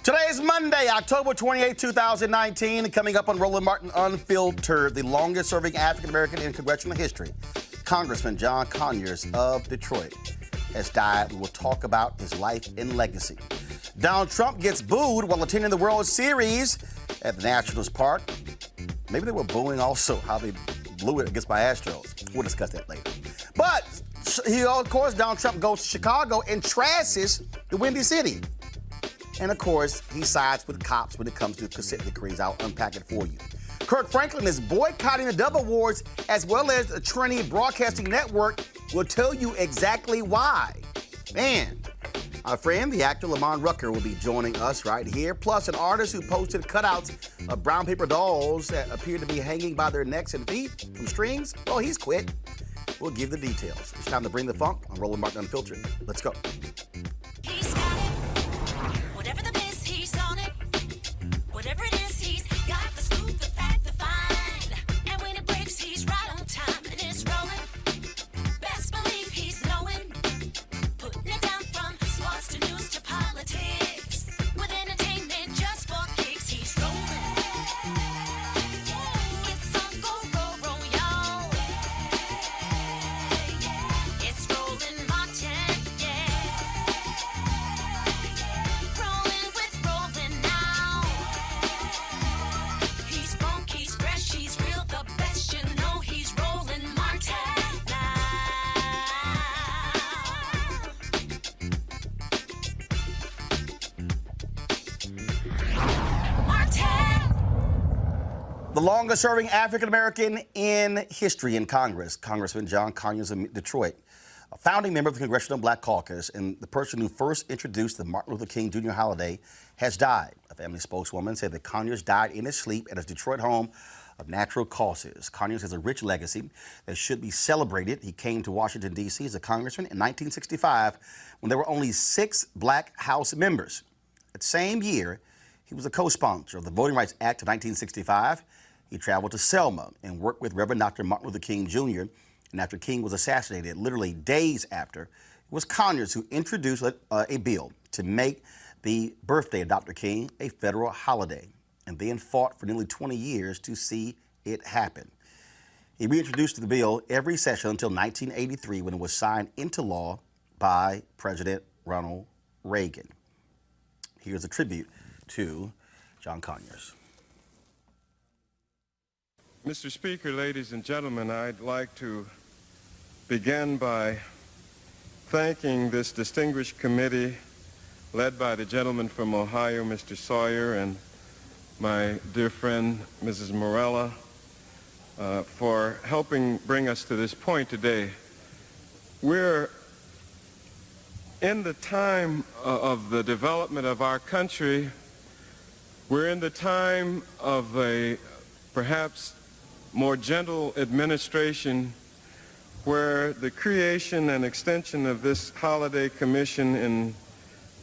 Today is Monday, October 28, 2019. Coming up on Roland Martin Unfiltered, the longest-serving African-American in congressional history, Congressman John Conyers of Detroit, has died. We will talk about his life and legacy. Donald Trump gets booed while attending the World Series at the Nationals Park. Maybe they were booing also how they blew it against my Astros. We'll discuss that later. But, of course, Donald Trump goes to Chicago and trashes the Windy City. And, of course, he sides with cops when it comes to consent decrees. I'll unpack it for you. Kirk Franklin is boycotting the Dove Awards as well as the Trinity Broadcasting Network. Will tell you exactly why. And our friend, the actor Lamont Rucker, will be joining us right here. Plus, an artist who posted cutouts of brown paper dolls that appear to be hanging by their necks and feet from strings. Well, he's quit. We'll give the details. It's time to bring the funk on Roland Martin Unfiltered. Let's go. The longest-serving African-American in history in Congress, Congressman John Conyers of Detroit, a founding member of the Congressional Black Caucus and the person who first introduced the Martin Luther King Jr. holiday, has died. A family spokeswoman said that Conyers died in his sleep at his Detroit home of natural causes. Conyers has a rich legacy that should be celebrated. He came to Washington, D.C. as a congressman in 1965 when there were only 6 Black House members. That same year, he was a co-sponsor of the Voting Rights Act of 1965. He traveled to Selma and worked with Reverend Dr. Martin Luther King Jr. And after King was assassinated, literally days after, it was Conyers who introduced a bill to make the birthday of Dr. King a federal holiday, and then fought for nearly 20 years to see it happen. He reintroduced the bill every session until 1983 when it was signed into law by President Ronald Reagan. Here's a tribute to John Conyers. Mr. Speaker, ladies and gentlemen, I'd like to begin by thanking this distinguished committee led by the gentleman from Ohio, Mr. Sawyer, and my dear friend, Mrs. Morella, for helping bring us to this point today. We're in the time of the development of our country. We're in the time of a perhaps more gentle administration where the creation and extension of this holiday commission in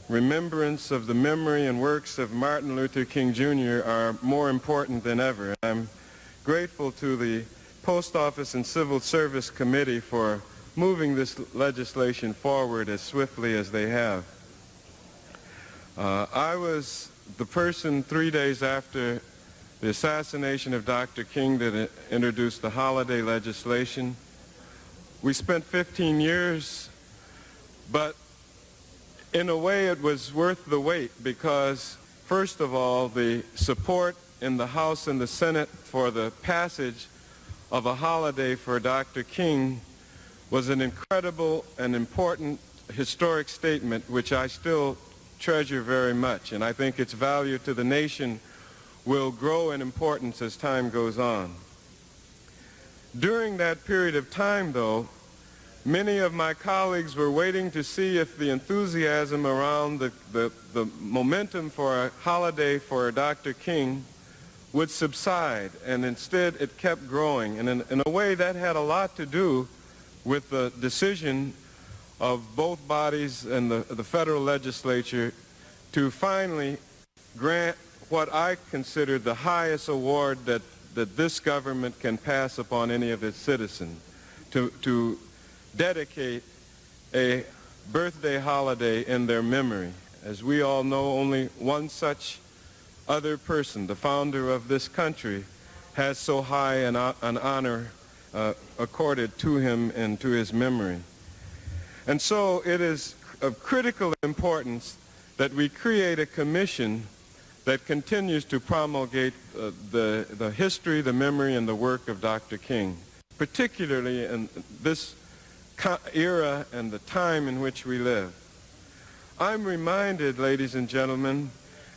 remembrance of the memory and works of Martin Luther King Jr. are more important than ever. I'm grateful to the Post Office and Civil Service Committee for moving this legislation forward as swiftly as they have. I was the person 3 days after the assassination of Dr. King that introduced the holiday legislation. We spent 15 years, but in a way it was worth the wait because, first of all, the support in the House and the Senate for the passage of a holiday for Dr. King was an incredible and important historic statement which I still treasure very much, and I think its value to the nation will grow in importance as time goes on. During that period of time, though, many of my colleagues were waiting to see if the enthusiasm around the momentum for a holiday for Dr. King would subside, and instead it kept growing. And in a way that had a lot to do with the decision of both bodies and the federal legislature to finally grant what I consider the highest award that this government can pass upon any of its citizens, to dedicate a birthday holiday in their memory. As we all know, only one such other person, the founder of this country, has so high an honor accorded to him and to his memory. And so it is of critical importance that we create a commission that continues to promulgate the history, the memory, and the work of Dr. King, particularly in this era and the time in which we live. I'm reminded, ladies and gentlemen,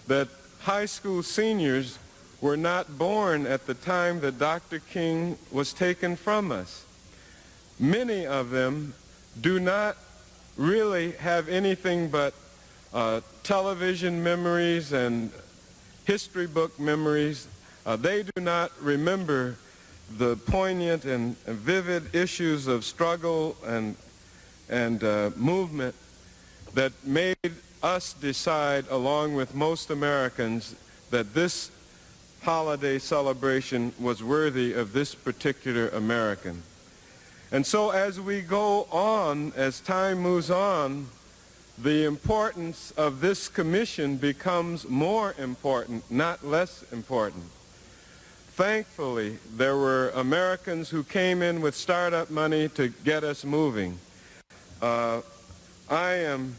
that high school seniors were not born at the time that Dr. King was taken from us. Many of them do not really have anything but television memories and history book memories. They do not remember the poignant and vivid issues of struggle and movement that made us decide, along with most Americans, that this holiday celebration was worthy of this particular American. And so as we go on, as time moves on, the importance of this commission becomes more important, not less important. Thankfully, there were Americans who came in with startup money to get us moving. I am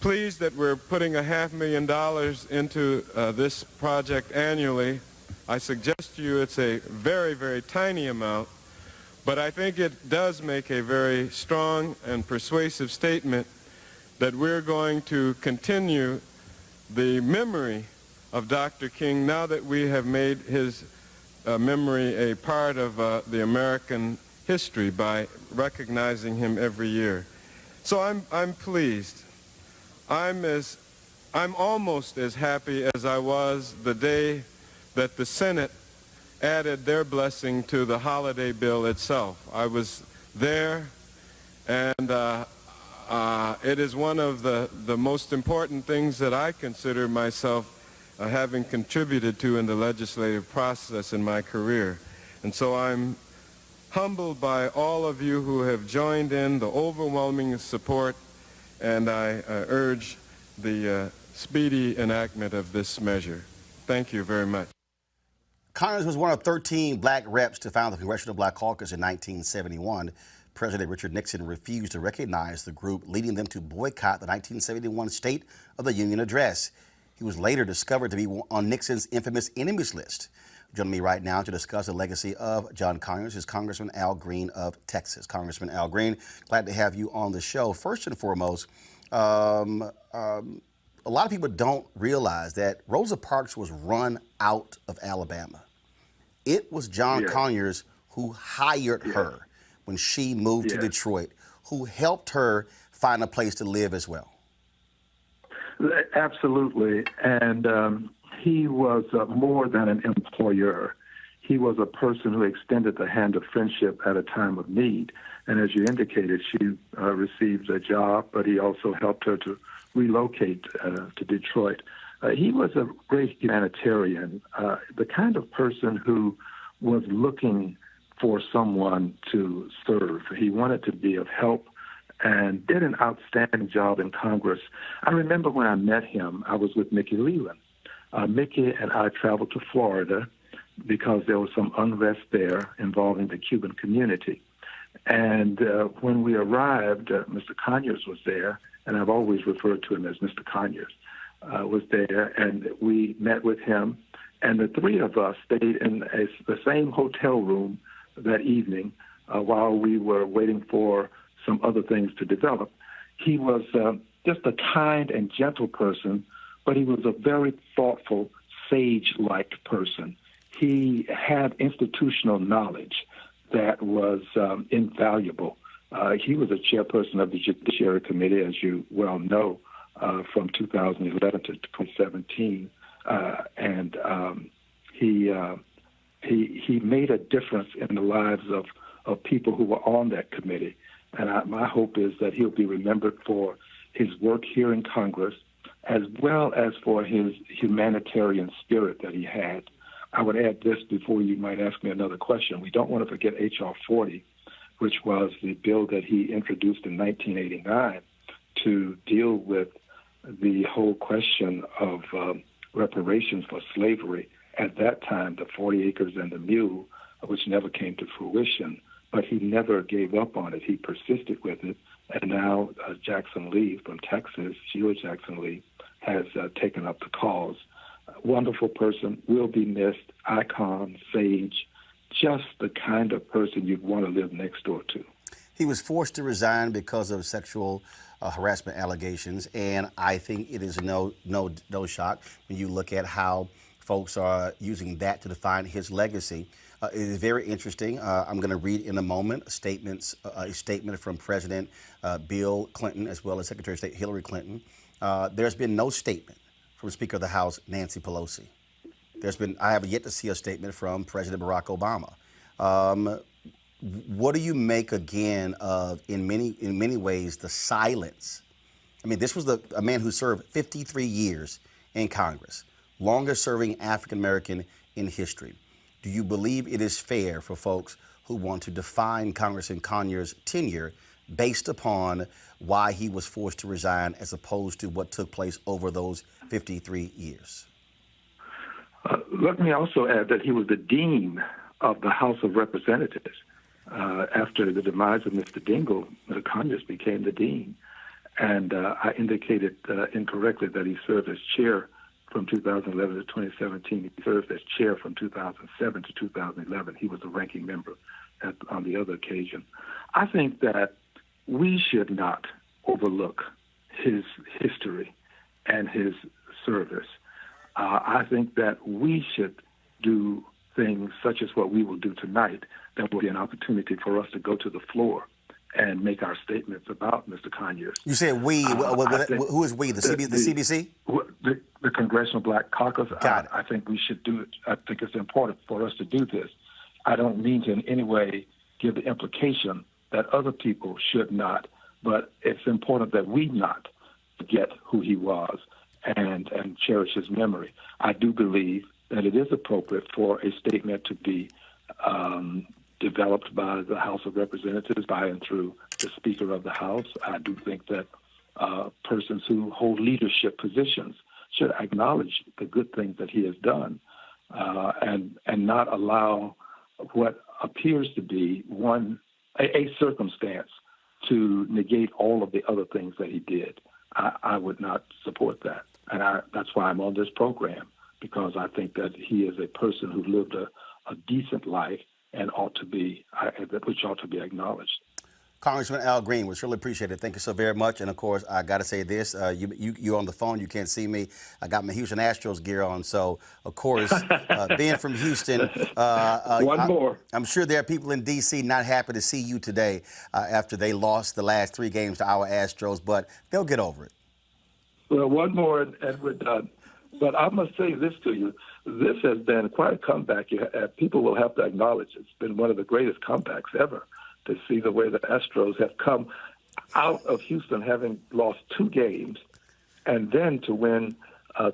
pleased that we're putting $500,000 into this project annually. I suggest to you it's a very, very tiny amount, but I think it does make a very strong and persuasive statement that we're going to continue the memory of Dr. King now that we have made his memory a part of the American history by recognizing him every year. So I'm pleased. I'm almost as happy as I was the day that the Senate added their blessing to the holiday bill itself. I was there, and it is one of the most important things that I consider myself having contributed to in the legislative process in my career. And so I'm humbled by all of you who have joined in, the overwhelming support, and I urge the speedy enactment of this measure. Thank you very much. Conyers was one of 13 black reps to found the Congressional Black Caucus in 1971. President Richard Nixon refused to recognize the group, leading them to boycott the 1971 State of the Union address. He was later discovered to be on Nixon's infamous enemies list. Joining me right now to discuss the legacy of John Conyers is Congressman Al Green of Texas. Congressman Al Green, glad to have you on the show. First and foremost, a lot of people don't realize that Rosa Parks was run out of Alabama. It was John Conyers who hired her when she moved to Detroit, who helped her find a place to live as well. Absolutely. And he was more than an employer. He was a person who extended the hand of friendship at a time of need. And as you indicated, she received a job, but he also helped her to relocate to Detroit. He was a great humanitarian, the kind of person who was looking for someone to serve. He wanted to be of help and did an outstanding job in Congress. I remember when I met him, I was with Mickey Leland. Mickey and I traveled to Florida because there was some unrest there involving the Cuban community. And when we arrived, Mr. Conyers was there, and I've always referred to him as Mr. Conyers, was there, and we met with him. And the three of us stayed in the same hotel room that evening while we were waiting for some other things to develop. He was just a kind and gentle person, but he was a very thoughtful, sage-like person. He had institutional knowledge that was invaluable. He was a chairperson of the Judiciary Committee, as you well know, from 2011 to 2017, and he made a difference in the lives of people who were on that committee. And my hope is that he'll be remembered for his work here in Congress, as well as for his humanitarian spirit that he had. I would add this before you might ask me another question. We don't want to forget H.R. 40, which was the bill that he introduced in 1989 to deal with the whole question of reparations for slavery. At that time, the 40 acres and the mule, which never came to fruition, but he never gave up on it. He persisted with it. And now Jackson Lee from Texas, Sheila Jackson Lee, has taken up the cause. Wonderful person, will be missed, icon, sage, just the kind of person you'd want to live next door to. He was forced to resign because of sexual harassment allegations, and I think it is no shock when you look at how folks are using that to define his legacy. It is very interesting. I'm going to read in a moment a statement from President Bill Clinton as well as Secretary of State Hillary Clinton. There's been no statement from Speaker of the House Nancy Pelosi. I have yet to see a statement from President Barack Obama. What do you make again of, in many ways, the silence? I mean, this was a man who served 53 years in Congress, longest serving African American in history. Do you believe it is fair for folks who want to define Congressman Conyers' tenure based upon why he was forced to resign as opposed to what took place over those 53 years? Let me also add that he was the dean of the House of Representatives. After the demise of Mr. Dingell, Conyers became the dean. And I indicated incorrectly that he served as chair from 2011 to 2017. He served as chair from 2007 to 2011. He was a ranking member on the other occasion. I think that we should not overlook his history and his service. I think that we should do things such as what we will do tonight. That will be an opportunity for us to go to the floor and make our statements about Mr. Conyers. You said we. Who is we? The CBC? The Congressional Black Caucus. Got it. I think we should do it. I think it's important for us to do this. I don't mean to in any way give the implication that other people should not, but it's important that we not forget who he was and cherish his memory. I do believe that it is appropriate for a statement to be developed by the House of Representatives by and through the Speaker of the House. I do think that persons who hold leadership positions should acknowledge the good things that he has done and not allow what appears to be a circumstance to negate all of the other things that he did. I would not support that. And that's why I'm on this program, because I think that he is a person who lived a decent life and which ought to be acknowledged. Congressman Al Green, we surely appreciate it. Thank you so very much. And of course, I got to say this: you're on the phone, you can't see me. I got my Houston Astros gear on, so of course, being from Houston, I'm sure there are people in D.C. not happy to see you today after they lost the last 3 games to our Astros, but they'll get over it. Well, one more, and we're done. But I must say this to you. This has been quite a comeback. People will have to acknowledge it's been one of the greatest comebacks ever to see the way the Astros have come out of Houston having lost 2 games and then to win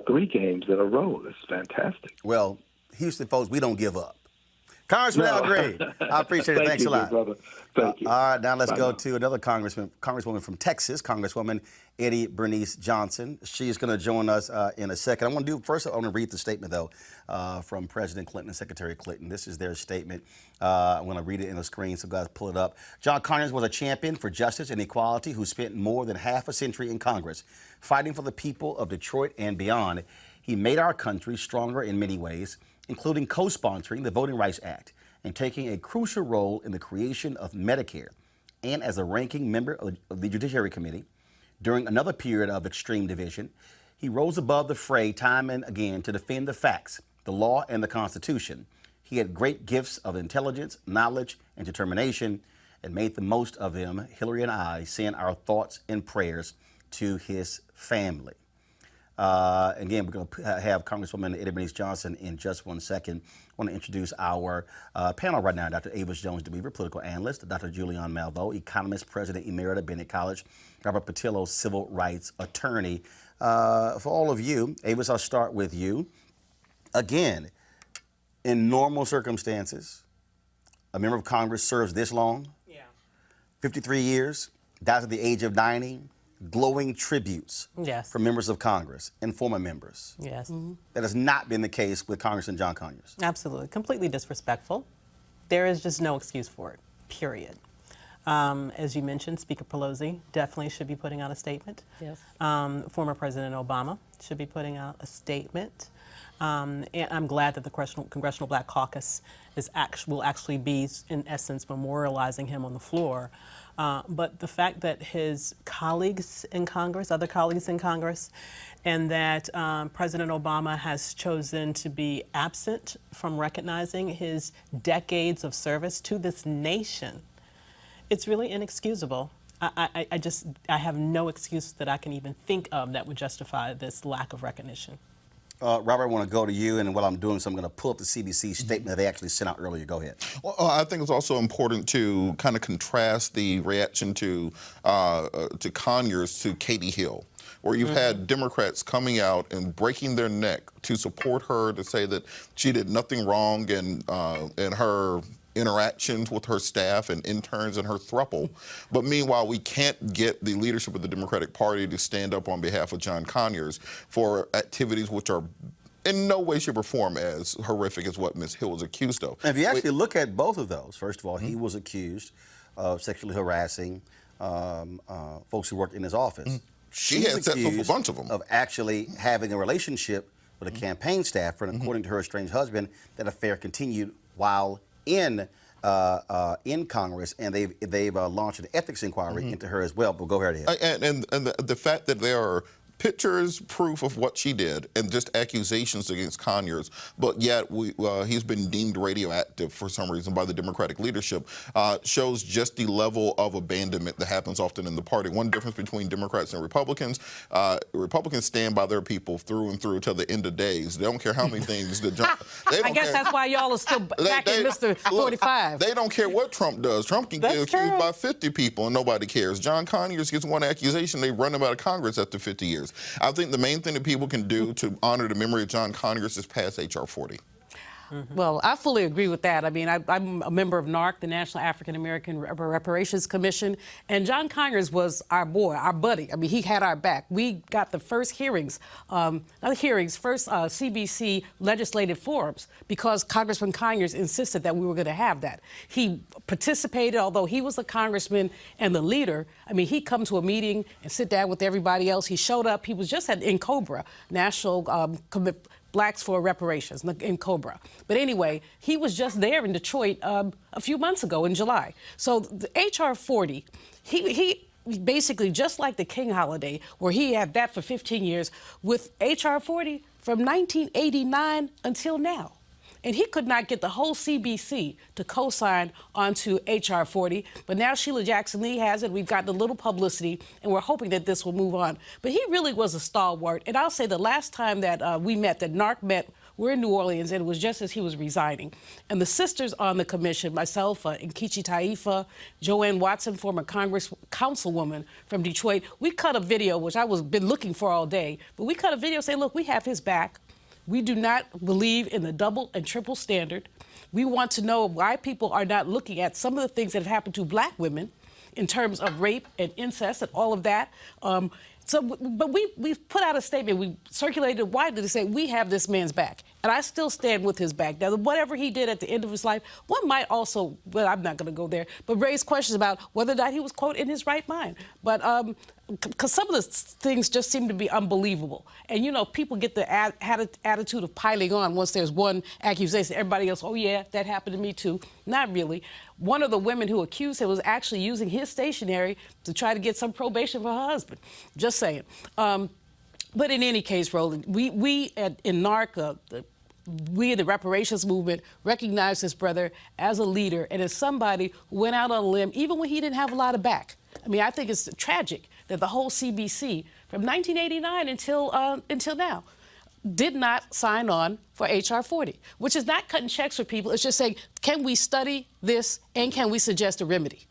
3 games in a row. It's fantastic. Well, Houston folks, we don't give up. Congressman Al Green, I appreciate it. Thanks a lot. Brother. Thank you. All right, now let's go to another congresswoman from Texas, Congresswoman Eddie Bernice Johnson. She's going to join us in a second. I want to read the statement, though, from President Clinton and Secretary Clinton. This is their statement. I'm going to read it in the screen, so guys pull it up. John Conyers was a champion for justice and equality who spent more than half a century in Congress, fighting for the people of Detroit and beyond. He made our country stronger in many ways, including co-sponsoring the Voting Rights Act and taking a crucial role in the creation of Medicare, and as a ranking member of the Judiciary Committee. During another period of extreme division, he rose above the fray time and again to defend the facts, the law, and the Constitution. He had great gifts of intelligence, knowledge, and determination, and made the most of them. Hillary and I send our thoughts and prayers to his family. Again, we're going to have Congresswoman Eddie Bernice Johnson in just one second. I want to introduce our panel right now. Dr. Avis Jones-DeWeaver, political analyst. Dr. Julian Malveaux, economist, president emerita, Bennett College. Robert Patillo, civil rights attorney. For all of you, Avis, I'll start with you. Again, in normal circumstances, a member of Congress serves this long. 53 years, dies at the age of 90. glowing tributes Yes. from members of Congress and former members. Yes. That has not been the case with Congressman John Conyers. Absolutely. Completely disrespectful. There is just no excuse for it, period. As you mentioned, Speaker Pelosi definitely should be putting out a statement. Yes. Former President Obama should be putting out a statement. And I'm glad that the Congressional Black Caucus will actually be, in essence, memorializing him on the floor. But the fact that his colleagues in Congress, other colleagues in Congress, and that President Obama has chosen to be absent from recognizing his decades of service to this nation, it's really inexcusable. I have no excuse that I can even think of that would justify this lack of recognition. Robert, I want to go to you, and while I'm doing so, I'm going to pull up the CBC statement that they actually sent out earlier. Go ahead. Well, I think it's also important to kind of contrast the reaction to Conyers to Katie Hill, where you've had Democrats coming out and breaking their neck to support her, to say that she did nothing wrong in her interactions with her staff and interns and her throuple. But meanwhile, we can't get the leadership of the Democratic Party to stand up on behalf of John Conyers for activities which are in no way, shape, or form as horrific as what Ms. Hill was accused of. If you actually look at both of those, first of all, he was accused of sexually harassing folks who worked in his office. She had sex with a bunch of them. Of actually having a relationship with a campaign staffer, and according to her estranged husband, that affair continued while in Congress, and they've launched an ethics inquiry into her as well. But go ahead. And the fact that there are pictures, proof of what she did, and just accusations against Conyers, but yet he's been deemed radioactive for some reason by the Democratic leadership, shows just the level of abandonment that happens often in the party. One difference between Democrats and Republicans, Republicans stand by their people through and through till the end of days. They don't care how many things that I guess that's why y'all are still backing Mr. 45. They don't care what Trump does. Trump can get accused by 50 people and nobody cares. John Conyers gets one accusation, they run him out of Congress after 50 years. I think the main thing that people can do to honor the memory of John Conyers is pass H.R. 40. Well, I fully agree with that. I mean, I'm a member of NARC, the National African American Reparations Commission, and John Conyers was our boy, our buddy. I mean, he had our back. We got the first hearings, CBC legislative forums, because Congressman Conyers insisted that we were going to have that. He participated, although he was a congressman and the leader. I mean, he'd come to a meeting and sit down with everybody else. He showed up. He was just in COBRA, National Blacks for Reparations in COBRA. But anyway, he was just there in Detroit a few months ago in July. So the H.R. 40, he basically, just like the King holiday, where he had that for 15 years, with H.R. 40 from 1989 until now. And he could not get the whole CBC to co-sign onto H.R. 40, but now Sheila Jackson-Lee has it. We've gotten a little publicity, and we're hoping that this will move on. But he really was a stalwart. And I'll say the last time that we met, that NARC met, we're in New Orleans, and it was just as he was resigning. And the sisters on the commission, myself, Nkechi Taifa, Joanne Watson, former councilwoman from Detroit, we cut a video, which I was been looking for all day, but we cut a video saying, look, we have his back. We do not believe in the double and triple standard. We want to know why people are not looking at some of the things that have happened to black women in terms of rape and incest and all of that. But we've put out a statement, we circulated widely to say we have this man's back. And I still stand with his back. Now, whatever he did at the end of his life, one might also, well, I'm not going to go there, but raise questions about whether or not he was, quote, in his right mind. But because some of the things just seem to be unbelievable. And, you know, people get the attitude of piling on once there's one accusation. Everybody else, oh, yeah, that happened to me, too. Not really. One of the women who accused him was actually using his stationery to try to get some probation for her husband. Just saying. But in any case, Roland, we in NARC, we in the reparations movement recognize this brother as a leader and as somebody who went out on a limb, even when he didn't have a lot of back. I mean, I think it's tragic that the whole CBC from 1989 until now did not sign on for H.R. 40, which is not cutting checks for people. It's just saying, can we study this and can we suggest a remedy?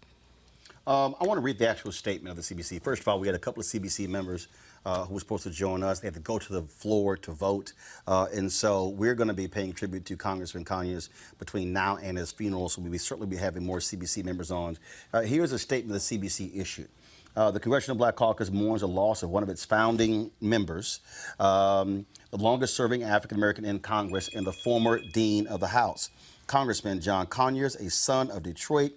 I want to read the actual statement of the CBC. First of all, we had a couple of CBC members who were supposed to join us. They had to go to the floor to vote. And so we're going to be paying tribute to Congressman Conyers between now and his funeral. So we'll certainly be having more CBC members on. Here's a statement the CBC issued. The Congressional Black Caucus mourns the loss of one of its founding members, the longest-serving African-American in Congress and the former Dean of the House. Congressman John Conyers, a son of Detroit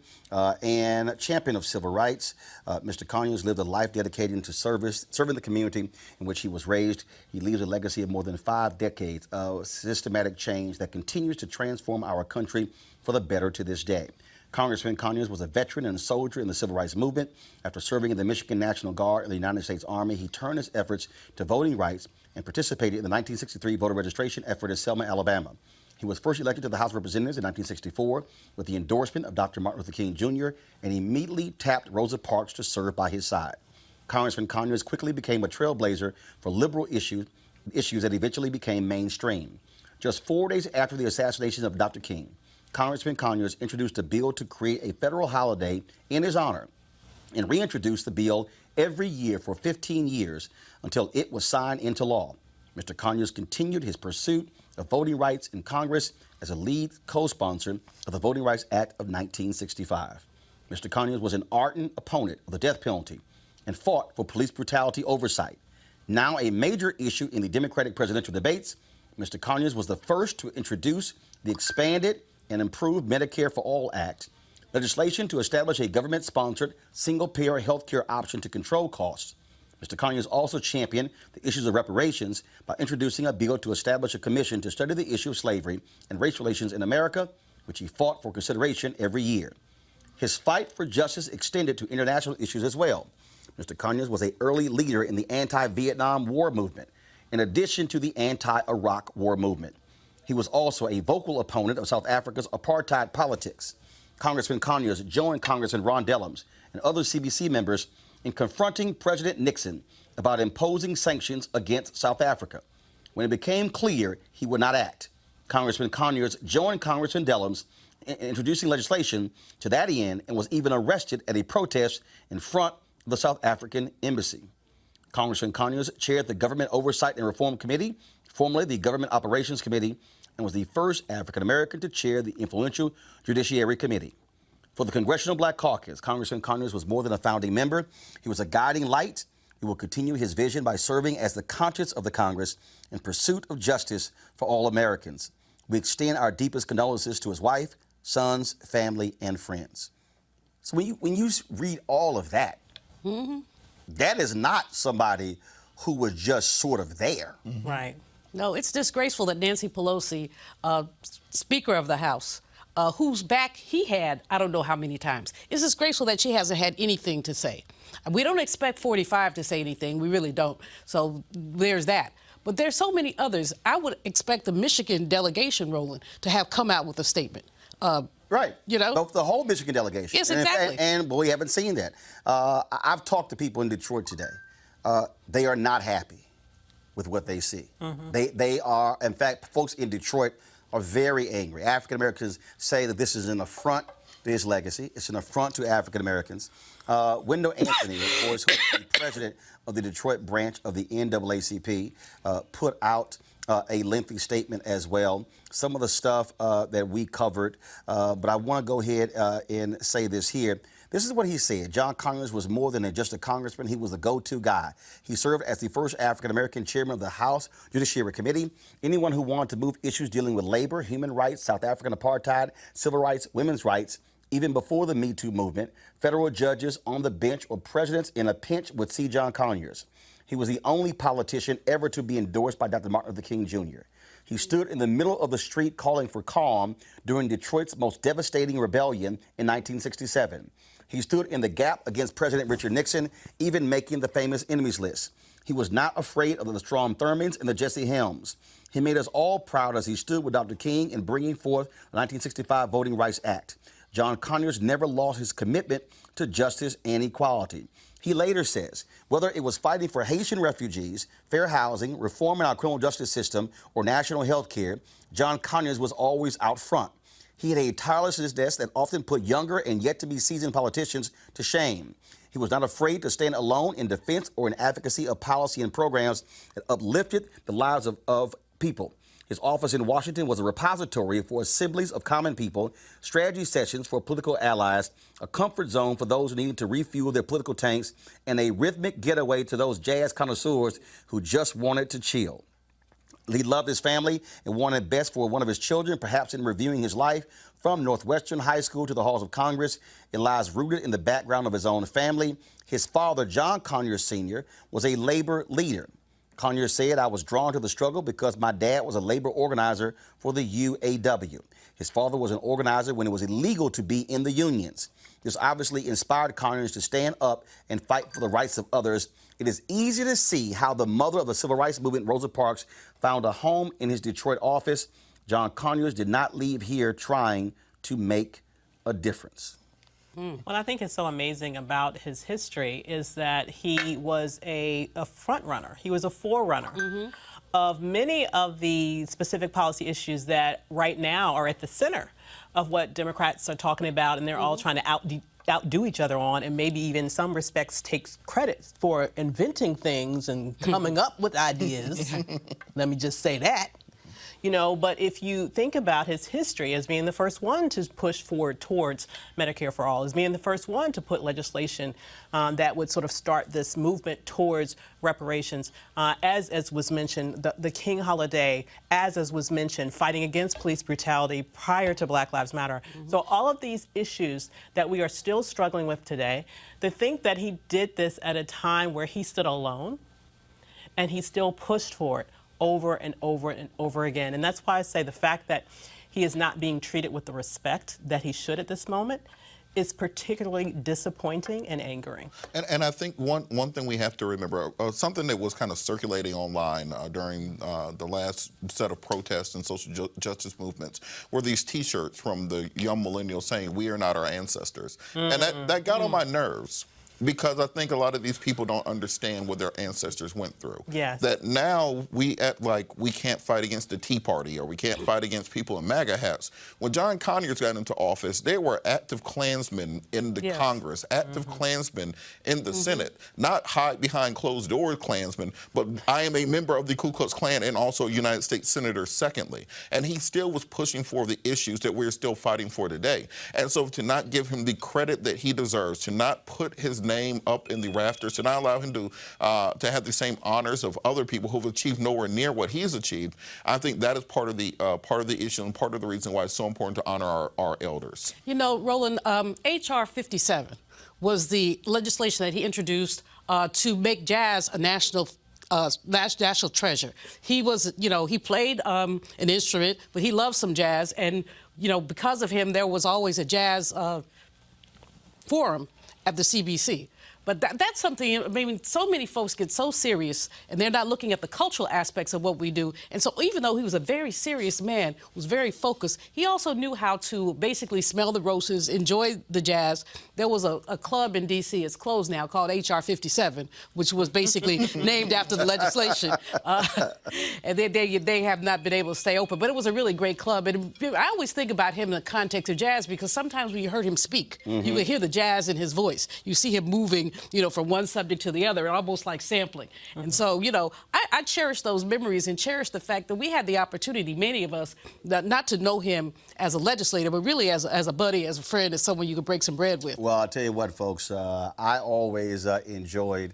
and champion of civil rights. Mr. Conyers lived a life dedicated to serving the community in which he was raised. He leaves a legacy of more than 5 decades of systematic change that continues to transform our country for the better to this day. Congressman Conyers was a veteran and a soldier in the civil rights movement. After serving in the Michigan National Guard and the United States Army, he turned his efforts to voting rights and participated in the 1963 voter registration effort in Selma, Alabama. He was first elected to the House of Representatives in 1964 with the endorsement of Dr. Martin Luther King Jr. and immediately tapped Rosa Parks to serve by his side. Congressman Conyers quickly became a trailblazer for liberal issues that eventually became mainstream. Just 4 days after the assassination of Dr. King, Congressman Conyers introduced a bill to create a federal holiday in his honor and reintroduced the bill every year for 15 years until it was signed into law. Mr. Conyers continued his pursuit of voting rights in Congress as a lead co-sponsor of the Voting Rights Act of 1965. Mr. Conyers was an ardent opponent of the death penalty and fought for police brutality oversight. Now a major issue in the Democratic presidential debates, Mr. Conyers was the first to introduce the expanded and improved Medicare for All Act, legislation to establish a government-sponsored single-payer health care option to control costs. Mr. Conyers also championed the issues of reparations by introducing a bill to establish a commission to study the issue of slavery and race relations in America, which he fought for consideration every year. His fight for justice extended to international issues as well. Mr. Conyers was an early leader in the anti-Vietnam War movement, in addition to the anti-Iraq War movement. He was also a vocal opponent of South Africa's apartheid politics. Congressman Conyers joined Congressman Ron Dellums and other CBC members in confronting President Nixon about imposing sanctions against South Africa. When it became clear he would not act, Congressman Conyers joined Congressman Dellums in introducing legislation to that end and was even arrested at a protest in front of the South African embassy. Congressman Conyers chaired the Government Oversight and Reform Committee, formerly the Government Operations Committee, and was the first African American to chair the influential Judiciary Committee. For the Congressional Black Caucus, Congressman Conyers was more than a founding member. He was a guiding light. He will continue his vision by serving as the conscience of the Congress in pursuit of justice for all Americans. We extend our deepest condolences to his wife, sons, family, and friends. So when you read all of that, that is not somebody who was just sort of there. Right. No, it's disgraceful that Nancy Pelosi, Speaker of the House, whose back he had, I don't know how many times. It's disgraceful that she hasn't had anything to say. We don't expect 45 to say anything. We really don't. So there's that. But there's so many others. I would expect the Michigan delegation, Roland, to have come out with a statement. Right. You know? The whole Michigan delegation. Yes, exactly. And we haven't seen that. I've talked to people in Detroit today. They are not happy with what they see. They are, in fact, folks in Detroit are very angry. African Americans say that this is an affront to his legacy. It's an affront to African Americans. Wendell Anthony, of course, who is the president of the Detroit branch of the NAACP, put out a lengthy statement as well. Some of the stuff that we covered, but I want to go ahead and say this here. This is what he said. John Conyers was more than just a congressman. He was the go-to guy. He served as the first African-American chairman of the House Judiciary Committee. Anyone who wanted to move issues dealing with labor, human rights, South African apartheid, civil rights, women's rights, even before the Me Too movement, federal judges on the bench or presidents in a pinch would see John Conyers. He was the only politician ever to be endorsed by Dr. Martin Luther King Jr. He stood in the middle of the street calling for calm during Detroit's most devastating rebellion in 1967. He stood in the gap against President Richard Nixon, even making the famous enemies list. He was not afraid of the Strom Thurmonds and the Jesse Helms. He made us all proud as he stood with Dr. King in bringing forth the 1965 Voting Rights Act. John Conyers never lost his commitment to justice and equality. He later says, whether it was fighting for Haitian refugees, fair housing, reform in our criminal justice system, or national health care, John Conyers was always out front. He had a tirelessness that often put younger and yet-to-be seasoned politicians to shame. He was not afraid to stand alone in defense or in advocacy of policy and programs that uplifted the lives of people. His office in Washington was a repository for assemblies of common people, strategy sessions for political allies, a comfort zone for those who needed to refuel their political tanks, and a rhythmic getaway to those jazz connoisseurs who just wanted to chill. He loved his family and wanted best for one of his children. Perhaps in reviewing his life from Northwestern High School to the halls of Congress, it lies rooted in the background of his own family. His father, John Conyers Sr., was a labor leader. Conyers said, "I was drawn to the struggle because my dad was a labor organizer for the UAW. His father was an organizer when it was illegal to be in the unions. This obviously inspired Conyers to stand up and fight for the rights of others. It is easy to see how the mother of the civil rights movement, Rosa Parks, found a home in his Detroit office. John Conyers did not leave here trying to make a difference." What I think is so amazing about his history is that he was a front runner. He was a forerunner of many of the specific policy issues that right now are at the center of what Democrats are talking about, and they're all trying to outdo each other on, and maybe even in some respects takes credit for inventing things and coming up with ideas. Let me just say that. You know, but if you think about his history as being the first one to push forward towards Medicare for all, as being the first one to put legislation that would sort of start this movement towards reparations, as was mentioned, the King holiday, as was mentioned, fighting against police brutality prior to Black Lives Matter. So all of these issues that we are still struggling with today, to think that he did this at a time where he stood alone and he still pushed for it over and over and over again. And that's why I say the fact that he is not being treated with the respect that he should at this moment is particularly disappointing and angering. And I think one thing we have to remember, something that was kind of circulating online during the last set of protests and social justice movements were these T-shirts from the young millennials saying, "We are not our ancestors." And that got on my nerves, because I think a lot of these people don't understand what their ancestors went through. Yes. That now we act like we can't fight against the Tea Party or we can't fight against people in MAGA hats. When John Conyers got into office, there were active Klansmen in the Congress, active Klansmen in the Senate, not hide behind closed doors Klansmen, but I am a member of the Ku Klux Klan and also a United States Senator secondly. And he still was pushing for the issues that we're still fighting for today. And so to not give him the credit that he deserves, to not put his name up in the rafters, to not allow him to have the same honors of other people who've achieved nowhere near what he's achieved, I think that is part of the issue and part of the reason why it's so important to honor our elders. You know, Roland, H.R. 57 was the legislation that he introduced to make jazz a national treasure. He was, you know, he played an instrument, but he loved some jazz, and you know, because of him, there was always a jazz forum at the CBC. But that's something, I mean, so many folks get so serious and they're not looking at the cultural aspects of what we do. And so even though he was a very serious man, was very focused, he also knew how to basically smell the roses, enjoy the jazz. There was a club in D.C., it's closed now, called HR 57, which was basically named after the legislation. And they have not been able to stay open. But it was a really great club. And I always think about him in the context of jazz, because sometimes when you heard him speak, you could hear the jazz in his voice. You see him moving, you know, from one subject to the other, almost like sampling. And so, you know, I cherish those memories and cherish the fact that we had the opportunity, many of us, not to know him as a legislator, but really as a buddy, as a friend, as someone you could break some bread with. Well, I'll tell you what, folks, I always enjoyed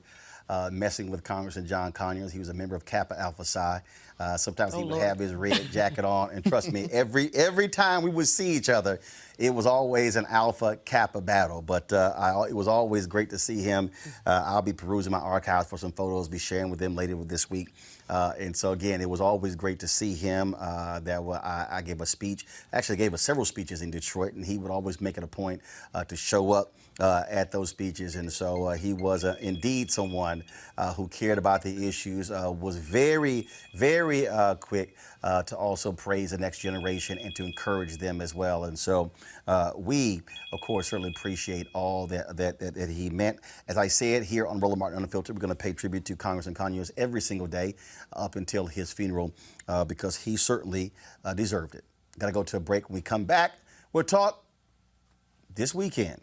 messing with Congressman John Conyers. He was a member of Kappa Alpha Psi. Sometimes he would have his red jacket on, and trust me, every time we would see each other, it was always an Alpha Kappa battle. But it was always great to see him. I'll be perusing my archives for some photos, be sharing with them later this week. And so again, it was always great to see him. I gave a speech, actually gave several speeches in Detroit, and he would always make it a point to show up at those speeches. And so he was indeed someone who cared about the issues, was very, very quick to also praise the next generation and to encourage them as well. And so we, of course, certainly appreciate all that he meant. As I said here on Roland Martin Unfiltered, we're going to pay tribute to Congressman Conyers every single day up until his funeral because he certainly deserved it. Got to go to a break. When we come back, we'll talk this weekend.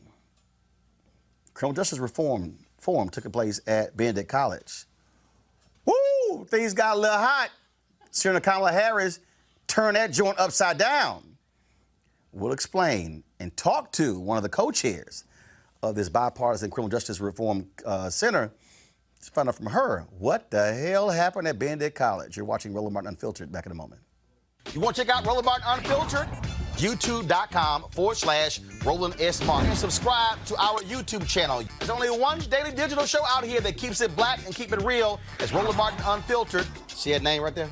Criminal Justice Reform Forum took place at Benedict College. Woo! Things got a little hot. Senator Kamala Harris turn that joint upside down? We'll explain and talk to one of the co-chairs of this bipartisan criminal justice reform center to find out from her what the hell happened at Benedict College. You're watching Roland Martin Unfiltered. Back in a moment. You want to check out Roland Martin Unfiltered? YouTube.com/Roland S. Martin. And subscribe to our YouTube channel. There's only one daily digital show out here that keeps it black and keep it real. It's Roland Martin Unfiltered. See that name right there?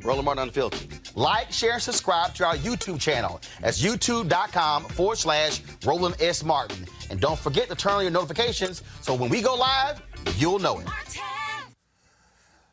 Roland Martin Unfiltered. Like, share, and subscribe to our YouTube channel. That's YouTube.com/Roland S. Martin. And don't forget to turn on your notifications so when we go live, you'll know it.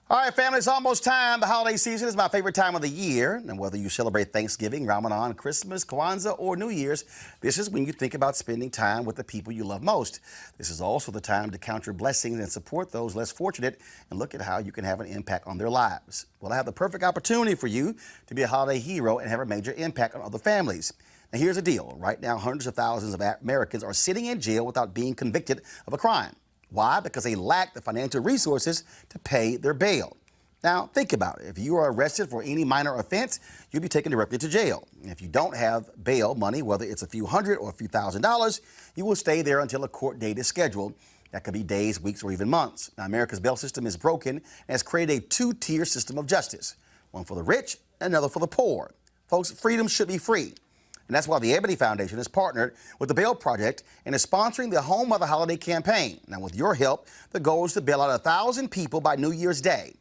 All right, family, it's almost time. The holiday season is my favorite time of the year. And whether you celebrate Thanksgiving, Ramadan, Christmas, Kwanzaa, or New Year's, this is when you think about spending time with the people you love most. This is also the time to count your blessings and support those less fortunate and look at how you can have an impact on their lives. Well, I have the perfect opportunity for you to be a holiday hero and have a major impact on other families. Now, here's the deal. Right now, hundreds of thousands of Americans are sitting in jail without being convicted of a crime. Why? Because they lack the financial resources to pay their bail. Now, think about it. If you are arrested for any minor offense, you'll be taken directly to jail. And if you don't have bail money, whether it's a few hundred or a few $1,000s, you will stay there until a court date is scheduled. That could be days, weeks, or even months. Now, America's bail system is broken and has created a two-tier system of justice, one for the rich and another for the poor. Folks, freedom should be free. And that's why the Ebony Foundation has partnered with the Bail Project and is sponsoring the Home of the Holiday campaign. Now, with your help, the goal is to bail out 1,000 people by New Year's Day.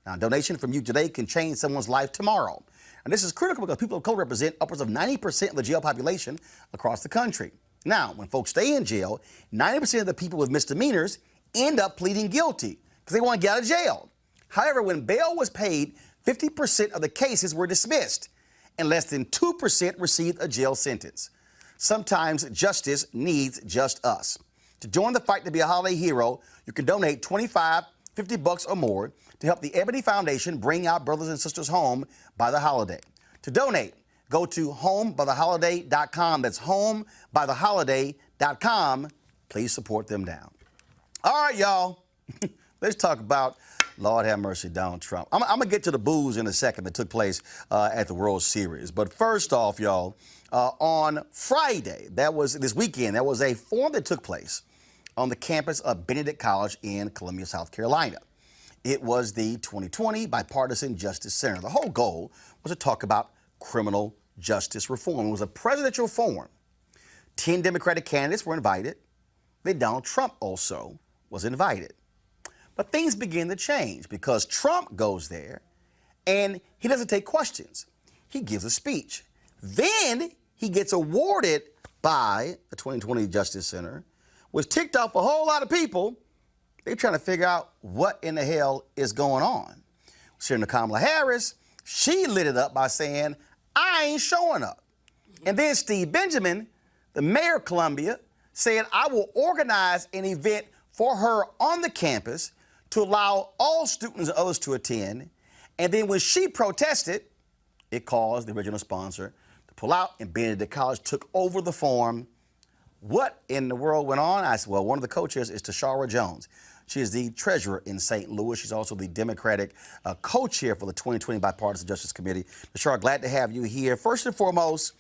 Now, a donation from you today can change someone's life tomorrow. And this is critical because people of color represent upwards of 90% of the jail population across the country. Now, when folks stay in jail, 90% of the people with misdemeanors end up pleading guilty because they want to get out of jail. However, when bail was paid, 50% of the cases were dismissed, and less than 2% received a jail sentence. Sometimes justice needs just us. To join the fight to be a holiday hero, you can donate $25, $50 or more to help the Ebony Foundation bring our brothers and sisters home by the holiday. To donate, go to homebytheholiday.com. That's homebytheholiday.com. Please support them now. All right, y'all. Let's talk about, Lord have mercy, Donald Trump. I'm going to get to the booze in a second that took place at the World Series. But first off, y'all, on Friday, this weekend, there was a forum that took place on the campus of Benedict College in Columbia, South Carolina. It was the 2020 Bipartisan Justice Center. The whole goal was to talk about criminal justice reform. It was a presidential forum. 10 Democratic candidates were invited. Then Donald Trump also was invited. But things begin to change because Trump goes there and he doesn't take questions. He gives a speech. Then he gets awarded by the 2020 Justice Center, which ticked off a whole lot of people. They're trying to figure out what in the hell is going on. Senator Kamala Harris, she lit it up by saying, I ain't showing up. And then Steve Benjamin, the mayor of Columbia, said, I will organize an event for her on the campus to allow all students and others to attend. And then when she protested, it caused the original sponsor to pull out, and Benedict College took over the forum. What in the world went on? I said, well, one of the co-chairs is Tashara Jones. She is the treasurer in St. Louis. She's also the Democratic co-chair for the 2020 Bipartisan Justice Committee. Tashara, glad to have you here. First and foremost,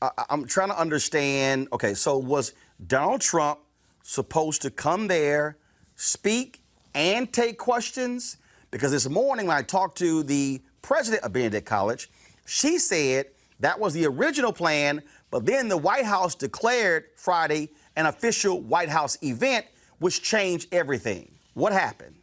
I'm trying to understand, okay, so was Donald Trump supposed to come there, speak, and take questions? Because this morning when I talked to the president of Benedict College, she said that was the original plan, but then the White House declared Friday an official White House event, which changed everything. What happened?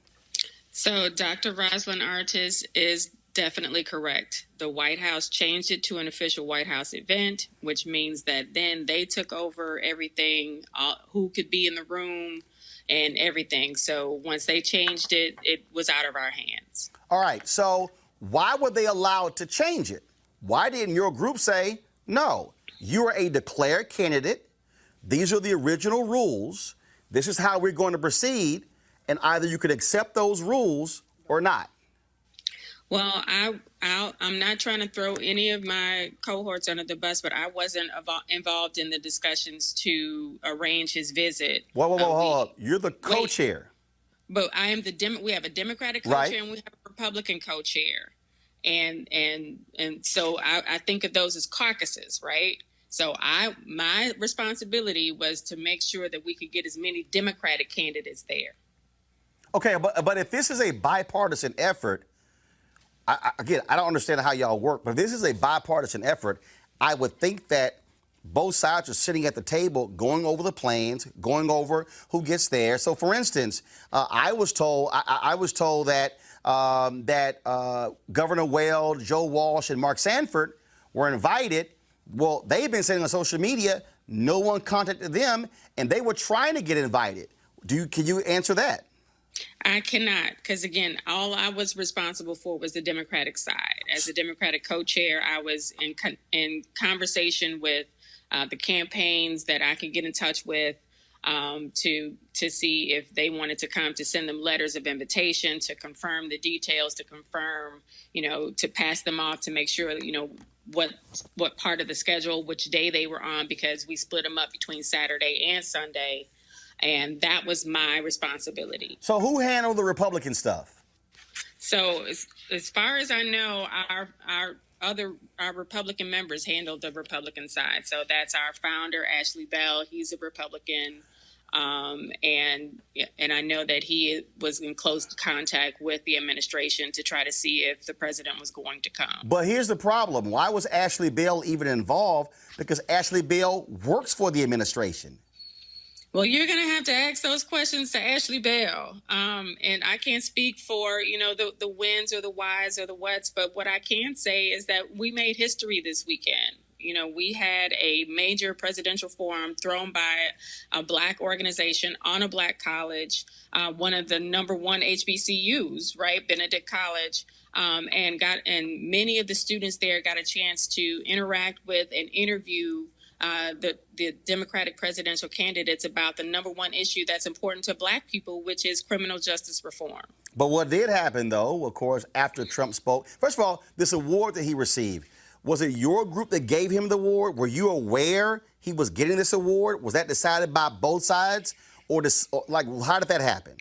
So Dr. Rosalynn Artis is definitely correct. The White House changed it to an official White House event, which means that then they took over everything, who could be in the room and everything. So once they changed it, it was out of our hands. All right. So why were they allowed to change it? Why didn't your group say, no, you are a declared candidate. These are the original rules. This is how we're going to proceed. And either you could accept those rules or not. Well, I'm not trying to throw any of my cohorts under the bus, but I wasn't involved in the discussions to arrange his visit. Hold up. You're the co-chair. But I am we have a Democratic co-chair, right, and we have a Republican co-chair. and so I think of those as caucuses, right? So my responsibility was to make sure that we could get as many Democratic candidates there. Okay, but if this is a bipartisan effort, again, I don't understand how y'all work, but if this is a bipartisan effort, I would think that both sides are sitting at the table going over the plans, going over who gets there. So, for instance, I was told that Governor Weld, Joe Walsh, and Mark Sanford were invited. Well, they've been saying on social media no one contacted them, and they were trying to get invited. Can you answer that? I cannot, because again, all I was responsible for was the Democratic side. As a Democratic co-chair, I was in conversation with the campaigns that I could get in touch with to see if they wanted to come, to send them letters of invitation, to confirm the details, to confirm, to pass them off, to make sure, what part of the schedule, which day they were on, because we split them up between Saturday and Sunday. And that was my responsibility. So who handled the Republican stuff? So as far as I know, our Republican members handled the Republican side. So that's our founder, Ashley Bell. He's a Republican. And I know that he was in close contact with the administration to try to see if the president was going to come. But here's the problem. Why was Ashley Bell even involved? Because Ashley Bell works for the administration. Well, you're going to have to ask those questions to Ashley Bell. And I can't speak for, the whens or the whys or the whats. But what I can say is that we made history this weekend. We had a major presidential forum thrown by a Black organization on a Black college, one of the number one HBCUs, right, Benedict College, and many of the students there got a chance to interact with and interview the Democratic presidential candidates about the number one issue that's important to Black people, which is criminal justice reform. But what did happen, though, of course, after Trump spoke, first of all, this award that he received, was it your group that gave him the award? Were you aware he was getting this award? Was that decided by both sides? Or how did that happen?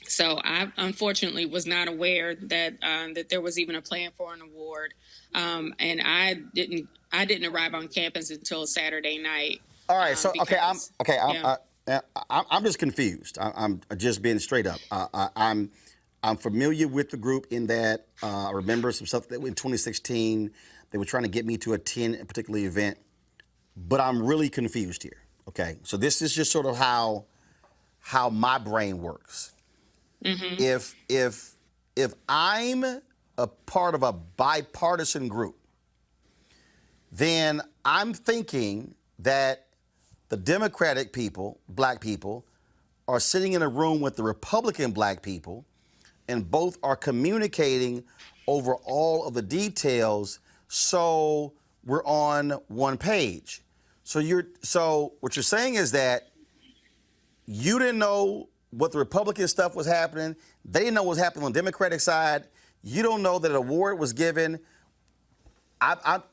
So I unfortunately was not aware that that there was even a plan for an award, and I didn't arrive on campus until Saturday night. All right, so I'm just confused. I'm just being straight up. I'm familiar with the group in that I remember some stuff that in 2016 they were trying to get me to attend a particular event, but I'm really confused here. Okay, so this is just sort of how my brain works. Mm-hmm. If I'm a part of a bipartisan group, then I'm thinking that the Democratic people, Black people, are sitting in a room with the Republican Black people, and both are communicating over all of the details, so we're on one page. So what you're saying is that you didn't know what the Republican stuff was happening. They didn't know what was happening on the Democratic side. You don't know that an award was given.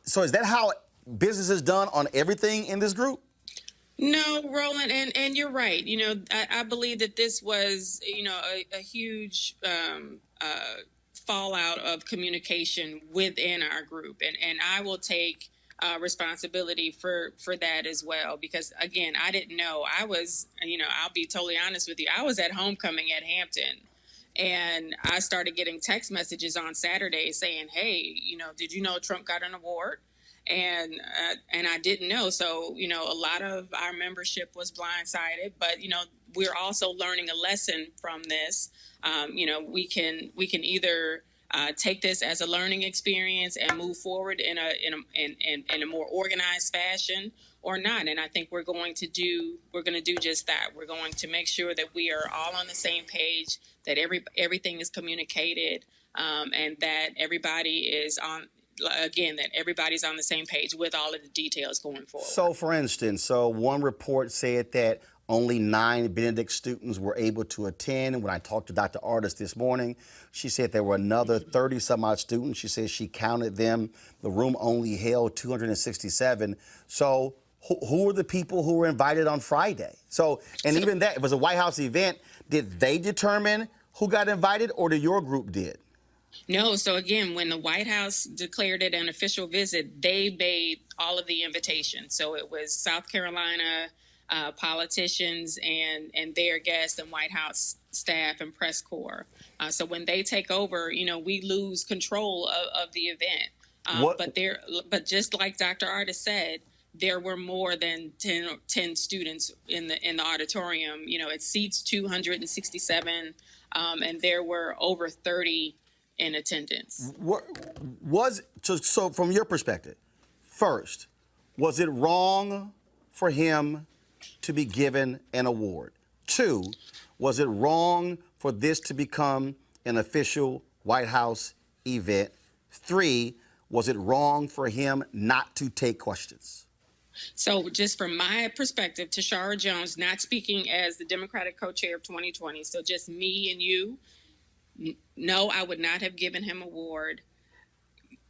So is that how business is done on everything in this group? No, Roland, and you're right. I believe that this was, a huge fallout of communication within our group, and I will take responsibility for that as well, because again, I didn't know. I was, I'll be totally honest with you, I was at homecoming at Hampton, and I started getting text messages on Saturday saying, hey, did you know Trump got an award? And I didn't know. So, a lot of our membership was blindsided, but, we're also learning a lesson from this. We can either take this as a learning experience and move forward in a more organized fashion, or not. And I think we're going to do just that. We're going to make sure that we are all on the same page, that everything is communicated, and that everybody is that everybody's on the same page with all of the details going forward. So, for instance, one report said that only 9 Benedict students were able to attend. When I talked to Dr. Artis this morning, she said there were another 30-some-odd students. She said she counted them. The room only held 267. So who were the people who were invited on Friday? Even that, it was a White House event. Did they determine who got invited, or did your group did? No, so again, when the White House declared it an official visit, they made all of the invitations. So it was South Carolina politicians and their guests and White House staff and press corps. So when they take over, we lose control of the event. But just like Dr. Artis said, there were more than 10 students in the auditorium. It seats 267, and there were over 30 in attendance. So from your perspective, first, was it wrong for him to be given an award? 2, was it wrong for this to become an official White House event? 3, was it wrong for him not to take questions? So just from my perspective, Tashara Jones, not speaking as the Democratic co-chair of 2020, so just me and you, no, I would not have given him an award.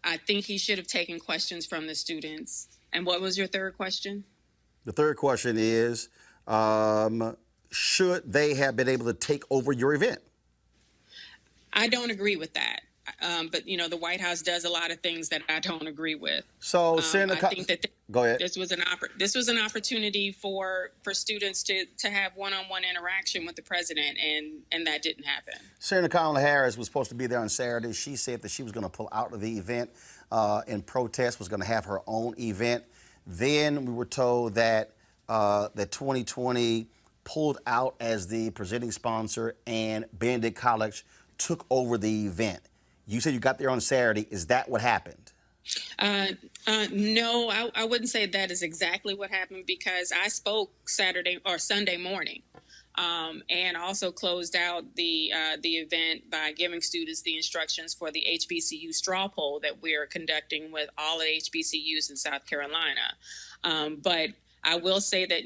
I think he should have taken questions from the students. And what was your third question? The third question is, should they have been able to take over your event? I don't agree with that. But, the White House does a lot of things that I don't agree with. So, I think that go ahead. This was an opportunity for students to have one-on-one interaction with the president, and that didn't happen. Senator Kamala Harris was supposed to be there on Saturday. She said that she was going to pull out of the event in protest, was going to have her own event. Then we were told that that 2020 pulled out as the presenting sponsor and Benedict College took over the event. You said you got there on Saturday. Is that what happened? No, I wouldn't say that is exactly what happened, because I spoke Sunday morning, and also closed out the event by giving students the instructions for the HBCU straw poll that we're conducting with all of the HBCUs in South Carolina. But I will say that,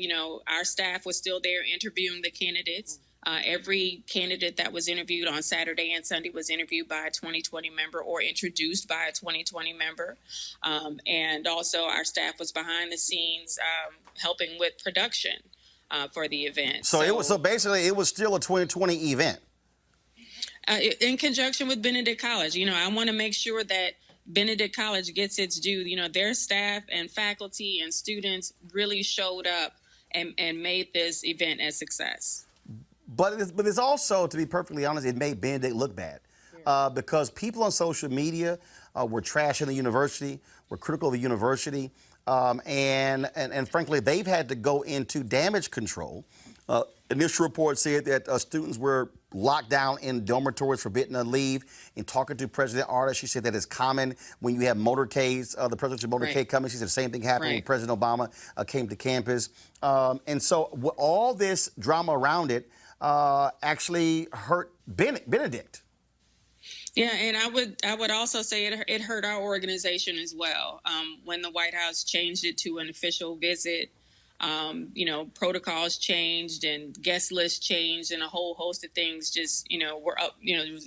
our staff was still there interviewing the candidates. Every candidate that was interviewed on Saturday and Sunday was interviewed by a 2020 member or introduced by a 2020 member. And also our staff was behind the scenes helping with production for the event. So basically it was still a 2020 event. In conjunction with Benedict College. I want to make sure that Benedict College gets its due. Their staff and faculty and students really showed up and made this event a success. But it's also, to be perfectly honest, it made Benedict look bad because people on social media were trashing the university, were critical of the university, and frankly, they've had to go into damage control. Initial report said that students were locked down in dormitories, forbidden to leave. In talking to President Artis, she said that it's common when you have motorcades, the presidential motorcade coming. She said the same thing happened when President Obama came to campus. And so all this drama around it actually hurt Benedict. Yeah, and I would also say it hurt our organization as well. When the White House changed it to an official visit, protocols changed and guest lists changed, and a whole host of things just were up,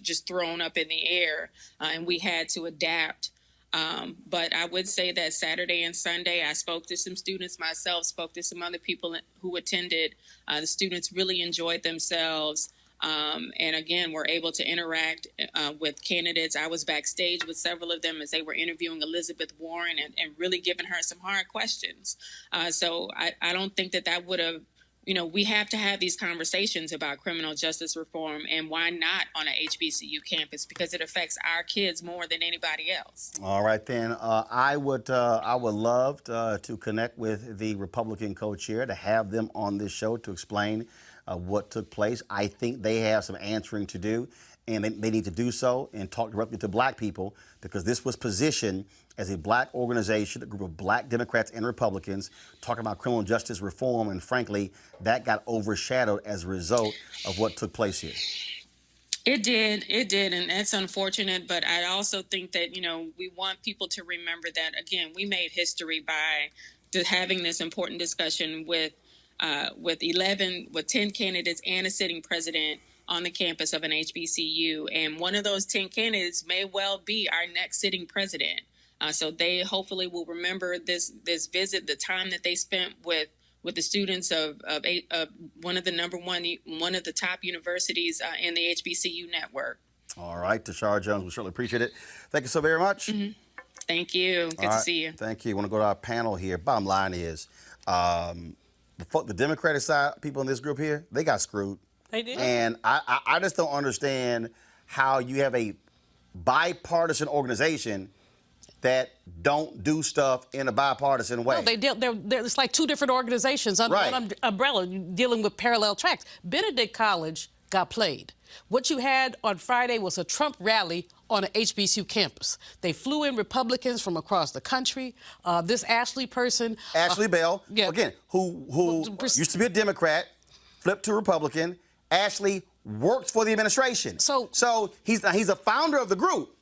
just thrown up in the air, and we had to adapt. But I would say that Saturday and Sunday, I spoke to some students myself, spoke to some other people who attended. The students really enjoyed themselves. And again, were able to interact with candidates. I was backstage with several of them as they were interviewing Elizabeth Warren and really giving her some hard questions. So I don't think that would have, we have to have these conversations about criminal justice reform, and why not on an HBCU campus, because it affects our kids more than anybody else. All right, then. I would love to connect with the Republican co-chair, to have them on this show to explain what took place. I think they have some answering to do, and they need to do so and talk directly to black people, because this was positioned as a black organization, a group of black Democrats and Republicans talking about criminal justice reform, and frankly, that got overshadowed as a result of what took place here. It did, and that's unfortunate, but I also think that, we want people to remember that, again, we made history by having this important discussion with 10 candidates and a sitting president on the campus of an HBCU. And one of those 10 candidates may well be our next sitting president. So they hopefully will remember this visit, the time that they spent with the students of one of the top universities in the HBCU network. All right, Tashara Jones, we certainly appreciate it. Thank you so very much. Thank you. Good to see you. Thank you. I want to go to our panel here. Bottom line is, the Democratic side, people in this group here, they got screwed. They did. And I just don't understand how you have a bipartisan organization that don't do stuff in a bipartisan way. No, it's like two different organizations under one umbrella dealing with parallel tracks. Benedict College got played. What you had on Friday was a Trump rally on an HBCU campus. They flew in Republicans from across the country. This Ashley person, Ashley Bell, yeah. again, who used to be a Democrat, flipped to Republican. Ashley worked for the administration. So he's a founder of the group,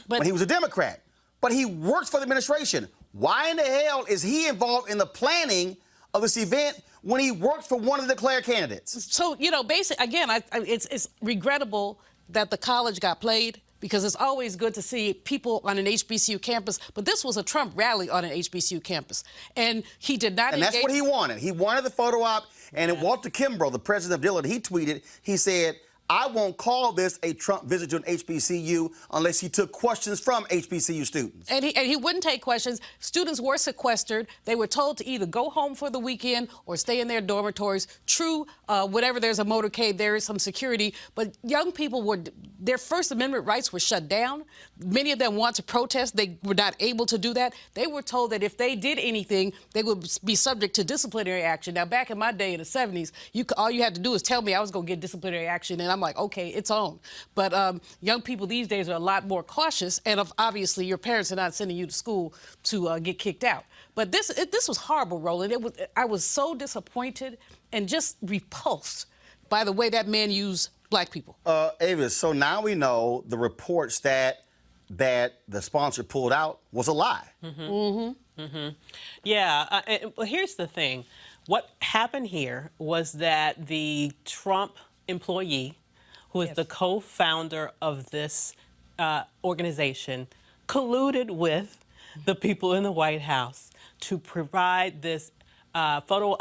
but he was a Democrat. But he works for the administration. Why in the hell is he involved in the planning of this event when he works for one of the declared candidates? So, basically, again, it's regrettable that the college got played because it's always good to see people on an HBCU campus. But this was a Trump rally on an HBCU campus. And he did not engage. And that's what he wanted. He wanted the photo op. And Walter Kimbrough, the president of Dillard, he tweeted, he said, I won't call this a Trump visit to an HBCU unless he took questions from HBCU students. And he wouldn't take questions. Students were sequestered. They were told to either go home for the weekend or stay in their dormitories. True, whenever there's a motorcade, there is some security. But young people their First Amendment rights were shut down. Many of them want to protest. They were not able to do that. They were told that if they did anything, they would be subject to disciplinary action. Now, back in my day in the 70s, all you had to do is tell me I was going to get disciplinary action, and I'm like, okay, it's on. But young people these days are a lot more cautious, and obviously your parents are not sending you to school to get kicked out. But this was horrible, Roland. I was so disappointed and just repulsed by the way that man used black people. Avis, so now we know the reports that the sponsor pulled out was a lie. Yeah, well, here's the thing. What happened here was that the Trump employee, who is the co-founder of this organization, colluded with the people in the White House to provide this photo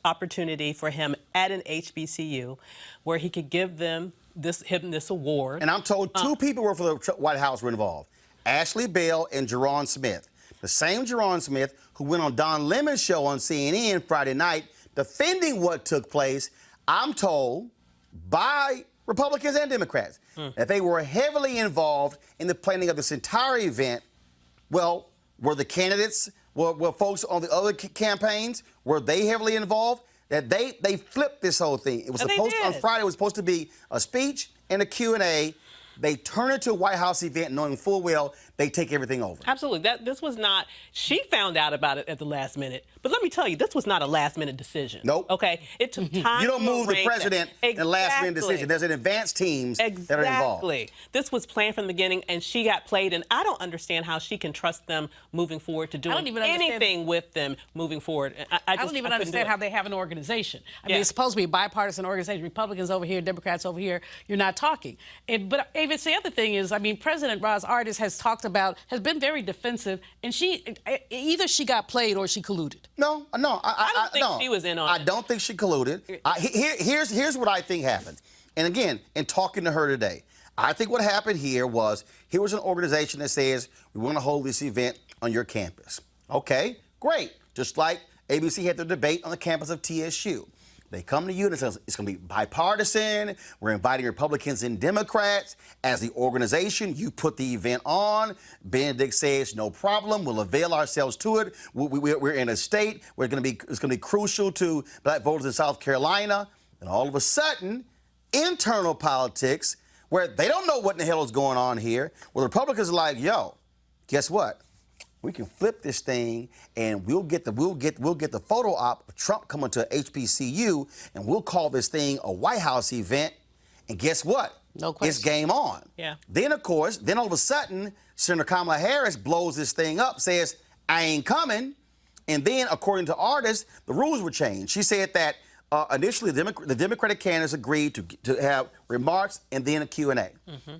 opportunity for him at an HBCU where he could give them this award. And I'm told two people were for the White House were involved, Ashley Bell and Jerron Smith. The same Jerron Smith who went on Don Lemon's show on CNN Friday night defending what took place, I'm told, by Republicans and Democrats, that they were heavily involved in the planning of this entire event. Well, were the candidates, were folks on the other campaigns, were they heavily involved? That they flipped this whole thing. It was supposed on Friday. It was supposed to be a speech and a Q&A. They turn it to a White House event knowing full well they take everything over. Absolutely. This was not, she found out about it at the last minute. But let me tell you, this was not a last minute decision. Nope. Okay? It took time. You don't move the president in a last minute decision. There's an advanced teams that are involved. Exactly. This was planned from the beginning, and she got played, and I don't understand how she can trust them moving forward to doing anything with them moving forward. I don't even understand how they have an organization. I mean, it's supposed to be a bipartisan organization. Republicans over here, Democrats over here. You're not talking. But Avis, the other thing is, I mean, President Roz Artis has been very defensive, and either she got played or she colluded. No, I don't think she was in on it. I don't think she colluded. Here's what I think happened. And again, in talking to her today, I think what happened here was an organization that says, we want to hold this event on your campus. Okay, great. Just like ABC had their debate on the campus of TSU. They come to you and says it's going to be bipartisan. We're inviting Republicans and Democrats. As the organization, you put the event on. Benedict says, no problem. We'll avail ourselves to it. We're in a state where it's going to be crucial to black voters in South Carolina. And all of a sudden, internal politics, where they don't know what in the hell is going on here, where the Republicans are like, yo, guess what? We can flip this thing, and we'll get the photo op of Trump coming to HBCU, and we'll call this thing a White House event. And guess what? No question. It's game on. Yeah. Then, of course, all of a sudden, Senator Kamala Harris blows this thing up, says, I ain't coming. And then, according to Artis, the rules were changed. She said that initially the Democratic candidates agreed to have remarks and then a Q&A.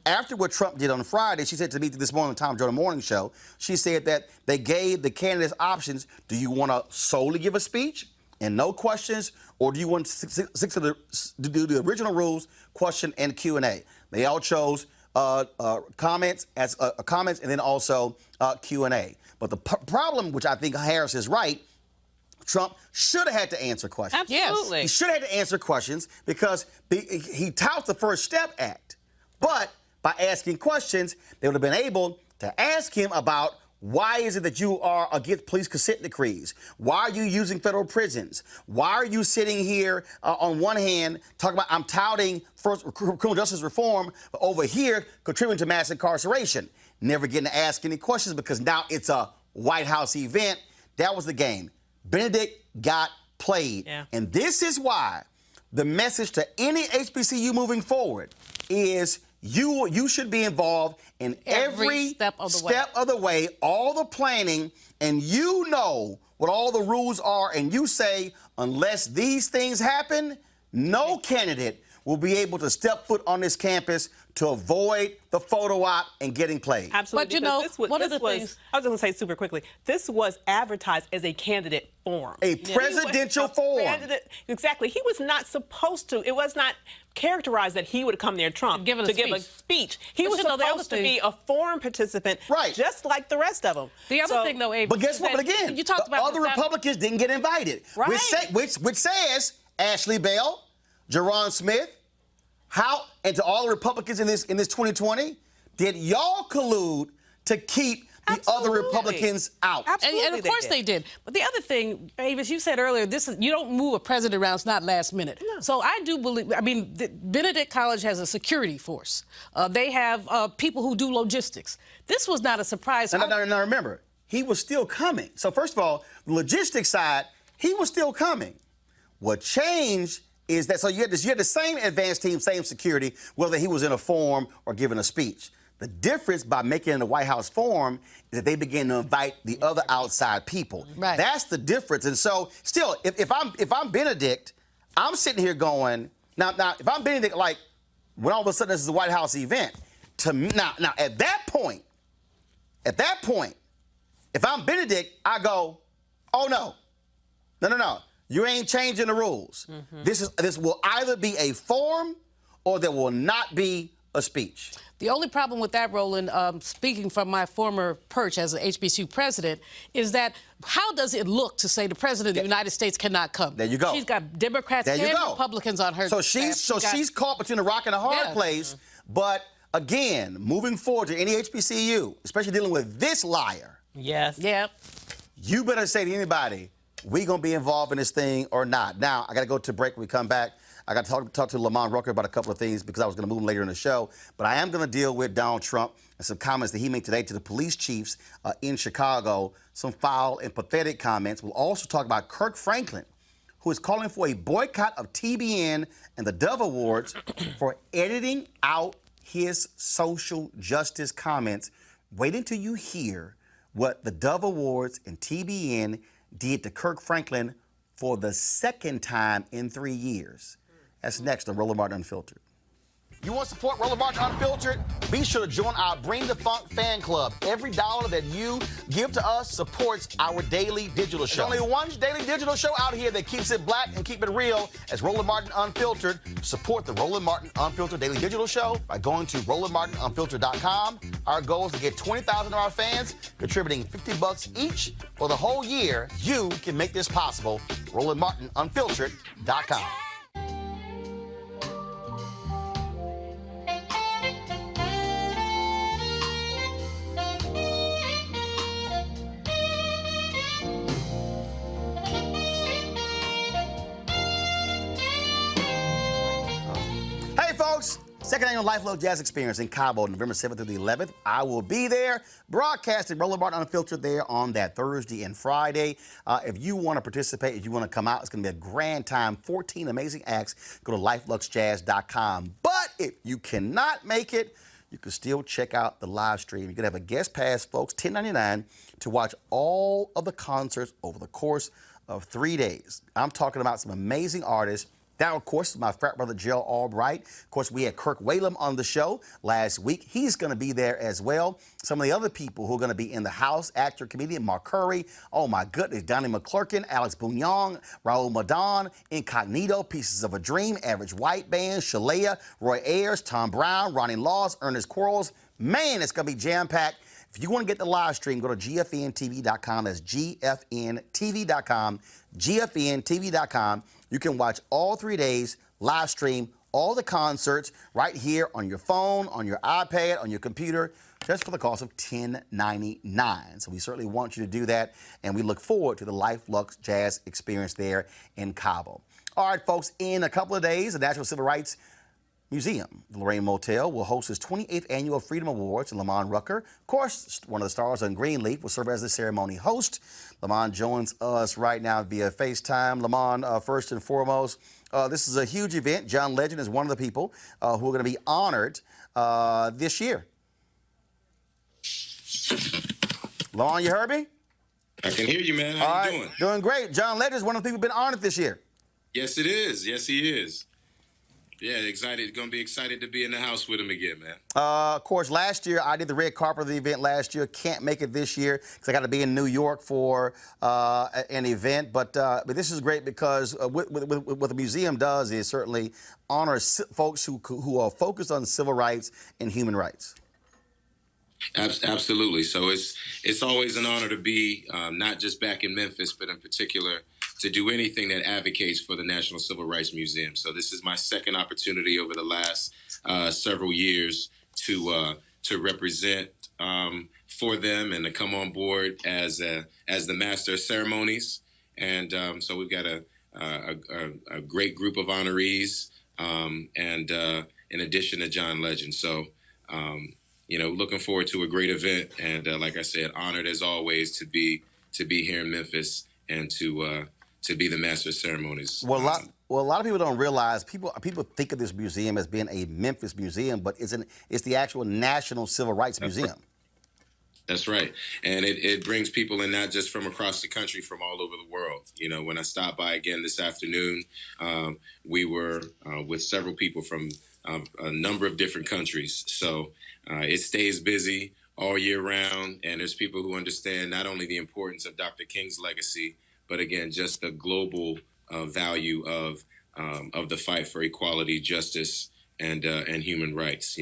After what Trump did on Friday, she said to me this morning on Tom Jordan Morning Show, she said that they gave the candidates options. Do you want to solely give a speech and no questions, or do you want to do the original rules, question and Q&A? They all chose comments, and then also Q&A. But the problem, which I think Harris is right, Trump should have had to answer questions. Absolutely. He should have had to answer questions because he touts the First Step Act. But by asking questions, they would have been able to ask him about why is it that you are against police consent decrees? Why are you using federal prisons? Why are you sitting here on one hand talking about I'm touting criminal justice reform, but over here contributing to mass incarceration? Never getting to ask any questions because now it's a White House event. That was the game. Benedict got played. Yeah. And this is why the message to any HBCU moving forward is you should be involved in every step of the way, all the planning, and you know what all the rules are, and you say, unless these things happen, no candidate will be able to step foot on this campus to avoid the photo op and getting played. Absolutely. But you know, one of the things I was going to say super quickly, this was advertised as a candidate forum. A presidential forum. Exactly. He was not supposed to. It was not characterized that he would come there, Trump, give a speech. He was supposed to be a forum participant, right, just like the rest of them. The other thing, though, Abe, but guess what? But again, you talked about other Republicans didn't get invited, right? Which says Ashley Bell, Jerron Smith, and to all the Republicans in this 2020, did y'all collude to keep the other Republicans out? Absolutely, and of course they did. But the other thing, Avis, you said earlier, you don't move a president around. It's not last minute. No. So I do believe. I mean, Benedict College has a security force. They have people who do logistics. This was not a surprise. Now remember, he was still coming. So first of all, the logistics side, he was still coming. What changed is that you had the same advanced team, same security, whether he was in a forum or giving a speech. The difference by making it in the White House forum is that they began to invite the other outside people. Right. That's the difference. And so, still, if I'm Benedict, I'm sitting here going, now if I'm Benedict, like when all of a sudden this is a White House event, now at that point, if I'm Benedict, I go, oh no. You ain't changing the rules. Mm-hmm. This will either be a forum or there will not be a speech. The only problem with that, Roland, speaking from my former perch as an HBCU president, is that how does it look to say the president of the United States cannot come? There you go. She's got Democrats and Republicans on her. So she's caught between a rock and a hard place. But again, moving forward to any HBCU, especially dealing with this liar. Yes. Yeah. You better say to anybody, we gonna be involved in this thing or not. Now, I gotta go to break when we come back. I got to talk to Lamont Rucker about a couple of things because I was going to move him later in the show. But I am going to deal with Donald Trump and some comments that he made today to the police chiefs in Chicago, some foul and pathetic comments. We'll also talk about Kirk Franklin, who is calling for a boycott of TBN and the Dove Awards for editing out his social justice comments. Wait until you hear what the Dove Awards and TBN did to Kirk Franklin for the second time in 3 years. That's next on Roland Martin Unfiltered. You want to support Roland Martin Unfiltered? Be sure to join our Bring the Funk fan club. Every dollar that you give to us supports our daily digital show. There's only one daily digital show out here that keeps it black and keep it real as Roland Martin Unfiltered. Support the Roland Martin Unfiltered daily digital show by going to RolandMartinUnfiltered.com. Our goal is to get 20,000 of our fans contributing $50 each for the whole year. You can make this possible. RolandMartinUnfiltered.com. Folks, second annual Luxe Jazz Experience in Cabo, November 7th through the 11th. I will be there, broadcasting Roland Martin Unfiltered there on that Thursday and Friday. If you want to participate, if you want to come out, it's going to be a grand time. 14 amazing acts. Go to LifeLuxeJazz.com. But if you cannot make it, you can still check out the live stream. You're going to have a guest pass, folks, $10.99 to watch all of the concerts over the course of 3 days. I'm talking about some amazing artists That, of course, is my frat brother, Jill Albright. Of course, we had Kirk Whalum on the show last week. He's going to be there as well. Some of the other people who are going to be in the house, actor, comedian Mark Curry. Oh, my goodness, Donnie McClurkin, Alex Bouillon, Raul Madon, Incognito, Pieces of a Dream, Average White Band, Shalea, Roy Ayers, Tom Brown, Ronnie Laws, Ernest Quarles. Man, it's going to be jam-packed. If you want to get the live stream, go to gfntv.com. That's gfntv.com, gfntv.com. You can watch all 3 days, live stream all the concerts right here on your phone, on your iPad, on your computer, just for the cost of $10.99. So we certainly want you to do that, and we look forward to the Luxe Jazz experience there in Cabo. All right, folks, in a couple of days, the National Civil Rights Museum, the Lorraine Hotel, will host its 28th Annual Freedom Awards, and Lamont Rucker, of course, one of the stars on Greenleaf, will serve as the ceremony host. Lamont joins us right now via FaceTime. Lamont, first and foremost, this is a huge event. John Legend is one of the people who are going to be honored this year. Lamont, you heard me? I can hear you, man. How you doing? Doing great. John Legend is one of the people who've been honored this year. Yes, it is. Yes, he is. Yeah, excited. Going to be excited to be in the house with him again, man. Of course, last year, I did the red carpet of the event last year. Can't make it this year because I got to be in New York for an event. But this is great because what the museum does is certainly honor folks who are focused on civil rights and human rights. Absolutely. So it's always an honor to be not just back in Memphis, but in particular to do anything that advocates for the National Civil Rights Museum. So this is my second opportunity over the last several years to represent for them and to come on board as the master of ceremonies. And so we've got a great group of honorees, and in addition to John Legend. So looking forward to a great event, and like I said, honored as always to be here in Memphis and to be the master of ceremonies. Well, a lot of people don't realize, people think of this museum as being a Memphis museum, but it's the actual National Civil Rights Museum. That's right. And it brings people in not just from across the country, from all over the world. You know, when I stopped by again this afternoon, we were with several people from a number of different countries. So it stays busy all year round. And there's people who understand not only the importance of Dr. King's legacy, but again, just the global value of the fight for equality, justice, and human rights,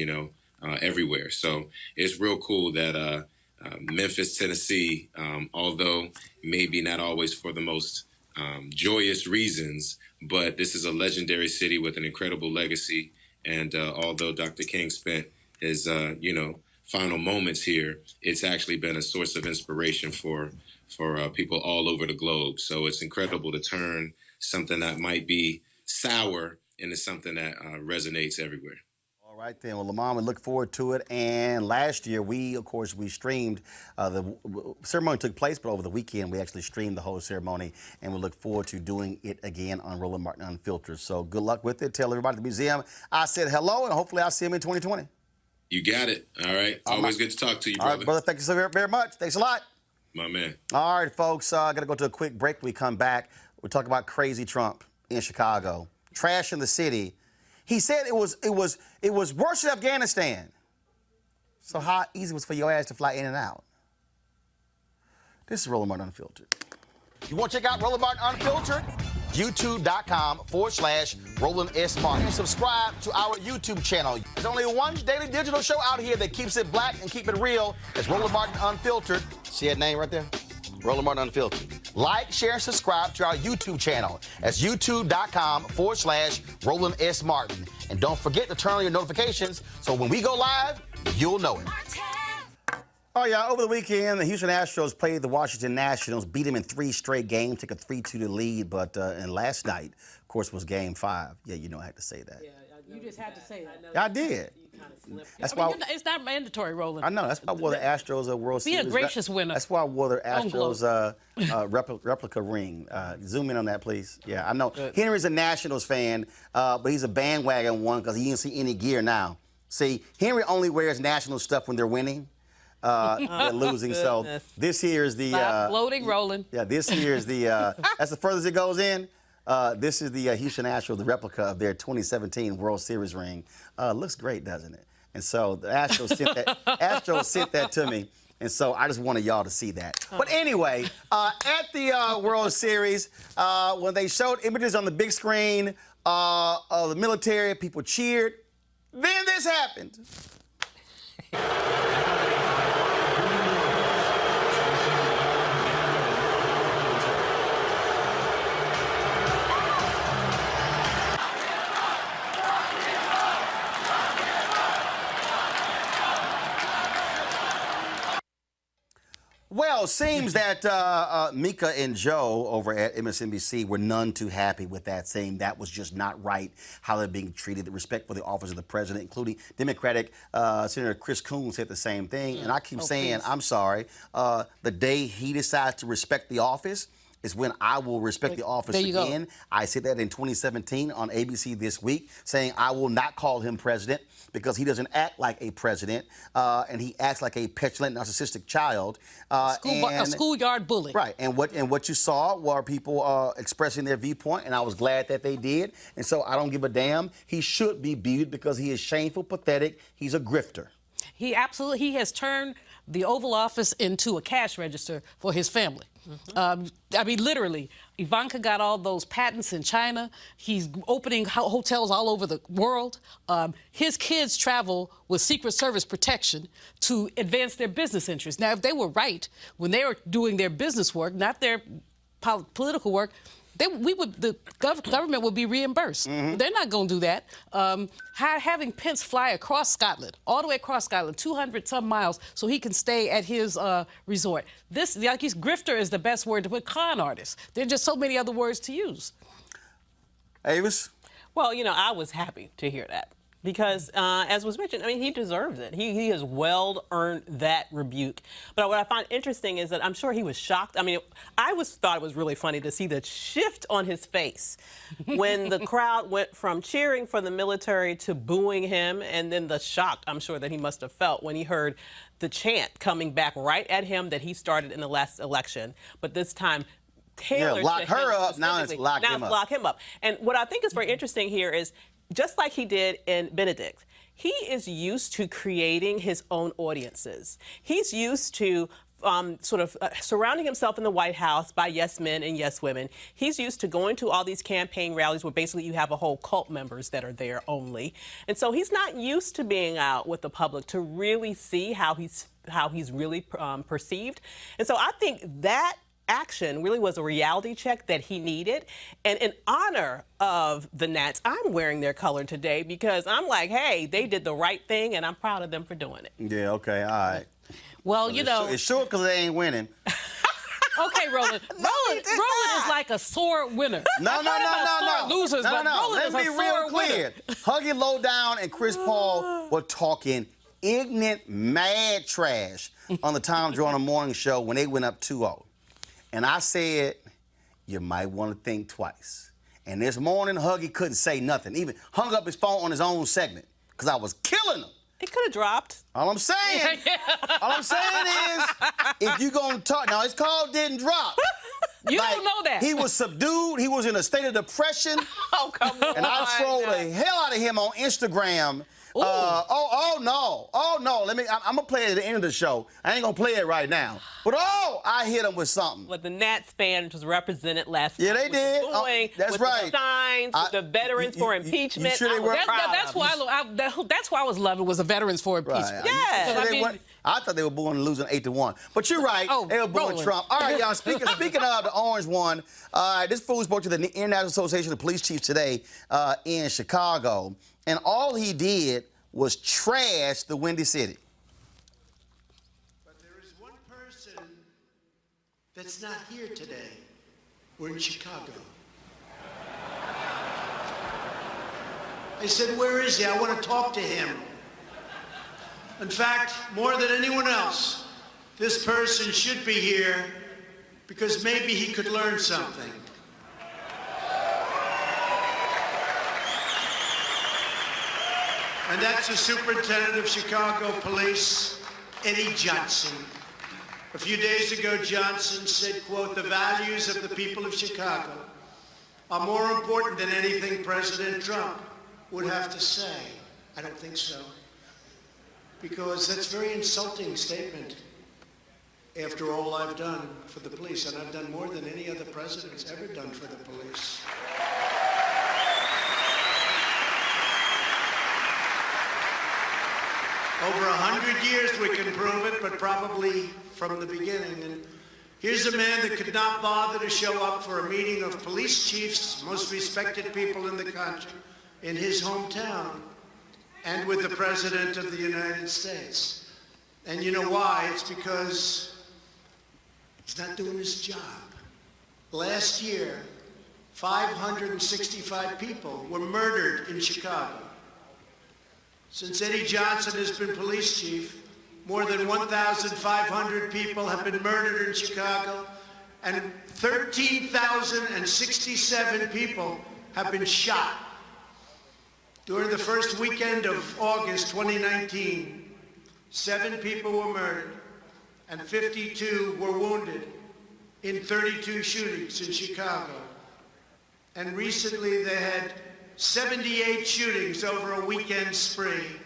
everywhere. So it's real cool that Memphis, Tennessee, although maybe not always for the most joyous reasons, but this is a legendary city with an incredible legacy. And although Dr. King spent his, final moments here, it's actually been a source of inspiration for people all over the globe. So it's incredible to turn something that might be sour into something that resonates everywhere. All right, then. Well, Lamont, we look forward to it. And last year, we streamed, the ceremony took place, but over the weekend, we actually streamed the whole ceremony, and we look forward to doing it again on Roland Martin Unfiltered. So good luck with it. Tell everybody at the museum I said hello, and hopefully I'll see them in 2020. You got it. All right. Always good to talk to you, brother. All right, brother. Thank you so very, very much. Thanks a lot. My man. All right, folks. Got to go to a quick break. When we come back, we'll talk about crazy Trump in Chicago, trash in the city. He said it was worse than Afghanistan. So how easy was for your ass to fly in and out? This is Roland Martin Unfiltered. You want to check out Roland Martin Unfiltered? YouTube.com/Roland S. Martin. And subscribe to our YouTube channel. There's only one daily digital show out here that keeps it black and keep it real. It's Roland Martin Unfiltered. See that name right there? Roland Martin Unfiltered. Like, share, and subscribe to our YouTube channel. That's YouTube.com/Roland S. Martin. And don't forget to turn on your notifications so when we go live, you'll know it. Oh, yeah, over the weekend, the Houston Astros played the Washington Nationals, beat them in 3 straight games, took a 3-2 lead. But and last night, of course, was Game 5. Yeah, I had to say that. Yeah, you just had to say that. I did. That's why it's not mandatory, Roland. I know. That's why I wore the Astros World Series. Be a gracious winner. That's why I wore the Astros replica ring. Zoom in on that, please. Yeah, I know. Good. Henry's a Nationals fan, but he's a bandwagon one because he didn't see any gear now. See, Henry only wears National stuff when they're winning. They're losing. So this here is the Stop floating, Roland. Yeah, this here is the that's the furthest it goes in. This is the Houston Astros, the replica of their 2017 World Series ring. Looks great, doesn't it? And so the Astros sent that to me. And so I just wanted y'all to see that. But anyway, at the World Series, when they showed images on the big screen of the military, people cheered. Then this happened. Well, seems that Mika and Joe over at MSNBC were none too happy with that, saying that was just not right, how they're being treated, the respect for the office of the president, including Democratic Senator Chris Coons said the same thing. And I keep saying, I'm sorry, the day he decides to respect the office is when I will respect the office again. I said that in 2017 on ABC This Week, saying I will not call him president because he doesn't act like a president, and he acts like a petulant, narcissistic child. A schoolyard bully. Right, and what you saw were people expressing their viewpoint, and I was glad that they did. And so I don't give a damn. He should be viewed because he is shameful, pathetic. He's a grifter. He has turned the Oval Office into a cash register for his family. I mean, literally, Ivanka got all those patents in China. He's opening hotels all over the world. His kids travel with Secret Service protection to advance their business interests. Now, if they were right when they were doing their business work, not their political work, the government would be reimbursed. They're not going to do that. Having Pence fly across Scotland, all the way across Scotland, 200-some miles, so he can stay at his resort. Grifter is the best word to put. Con artist. There are just so many other words to use. Avis? Well, you know, I was happy to hear that. Because, as was mentioned, I mean, he deserves it. He has well earned that rebuke. But what I find interesting is that I'm sure he was shocked. I mean, I thought it was really funny to see the shift on his face when the crowd went from cheering for the military to booing him, and then the shock, I'm sure, that he must have felt when he heard the chant coming back right at him that he started in the last election. But this time, tailored lock to her him up, now it's lock him up. Lock him up. And what I think is very interesting here is, just like he did in Benedict, he is used to creating his own audiences. He's used to surrounding himself in the White House by yes men and yes women. He's used to going to all these campaign rallies where basically you have a whole cult members that are there only. And so he's not used to being out with the public to really see how he's really perceived. And so I think that action really was a reality check that he needed. And in honor of the Nats, I'm wearing their color today because I'm like, hey, they did the right thing, and I'm proud of them for doing it. Yeah, okay, all right. Well, you know. It's short because they ain't winning. Okay, Roland. Roland is like a sore winner. No. Losers, but Roland Let's be real clear. Huggy Lowdown and Chris Paul were talking ignorant, mad trash on the Tom Joyner Morning Show when they went up 2-0. And I said, you might want to think twice. And this morning, Huggy couldn't say nothing. Even hung up his phone on his own segment because I was killing him. It could have dropped. All I'm saying is, if you're going to talk, now his call didn't drop. You don't know that. He was subdued. He was in a state of depression. Oh, come on. And I trolled the hell out of him on Instagram. Oh no. I'm gonna play it at the end of the show. I ain't gonna play it right now. But I hit him with something. But the Nats fans was represented last night. Yeah, they did. Booing, that's with right. The signs, with the veterans for impeachment. You sure they were? That's why I was loving was the veterans for impeachment. Right. Yeah. I thought they were booing and losing 8-1. But you're right. They were booing Roland. Trump. All right, y'all. Speaking of the orange one, this fool spoke to the International Association of Police Chiefs today in Chicago, and all he did was trash the Windy City. But there is one person that's not here today. We're in Chicago. I said, where is he? I want to talk to him. In fact, more than anyone else, this person should be here because maybe he could learn something. And that's the Superintendent of Chicago Police, Eddie Johnson. A few days ago, Johnson said, quote, the values of the people of Chicago are more important than anything President Trump would have to say. I don't think so. Because that's a very insulting statement after all I've done for the police, and I've done more than any other president's ever done for the police. Over 100 years we can prove it, but probably from the beginning. And here's a man that could not bother to show up for a meeting of police chiefs, most respected people in the country, in his hometown, and with the President of the United States. And you know why? It's because he's not doing his job. Last year, 565 people were murdered in Chicago. Since Eddie Johnson has been police chief, more than 1,500 people have been murdered in Chicago, and 13,067 people have been shot. During the first weekend of August 2019, 7 people were murdered and 52 were wounded in 32 shootings in Chicago. And recently they had 78 shootings over a weekend spree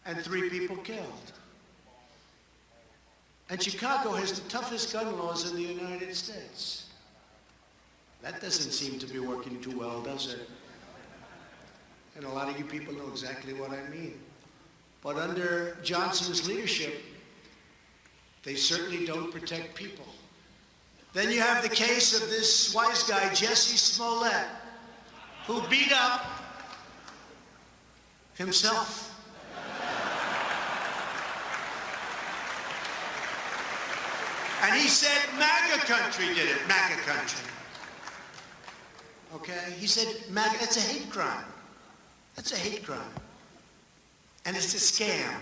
and 3 people killed. And Chicago has the toughest gun laws in the United States. That doesn't seem to be working too well, does it? And a lot of you people know exactly what I mean. But under Johnson's leadership, they certainly don't protect people. Then you have the case of this wise guy, Jesse Smollett, who beat up himself. And he said MAGA country did it, MAGA country. Okay? He said MAGA, that's a hate crime. That's a hate crime. And it's a scam.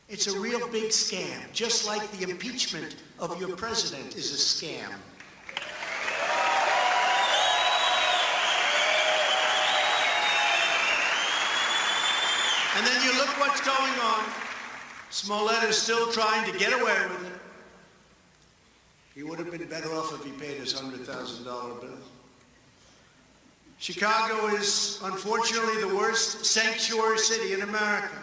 It's a real big scam, just like the impeachment of your president is a scam. And then you look what's going on. Smollett is still trying to get away with it. He would have been better off if he paid his $100,000 bill. Chicago is, unfortunately, the worst sanctuary city in America.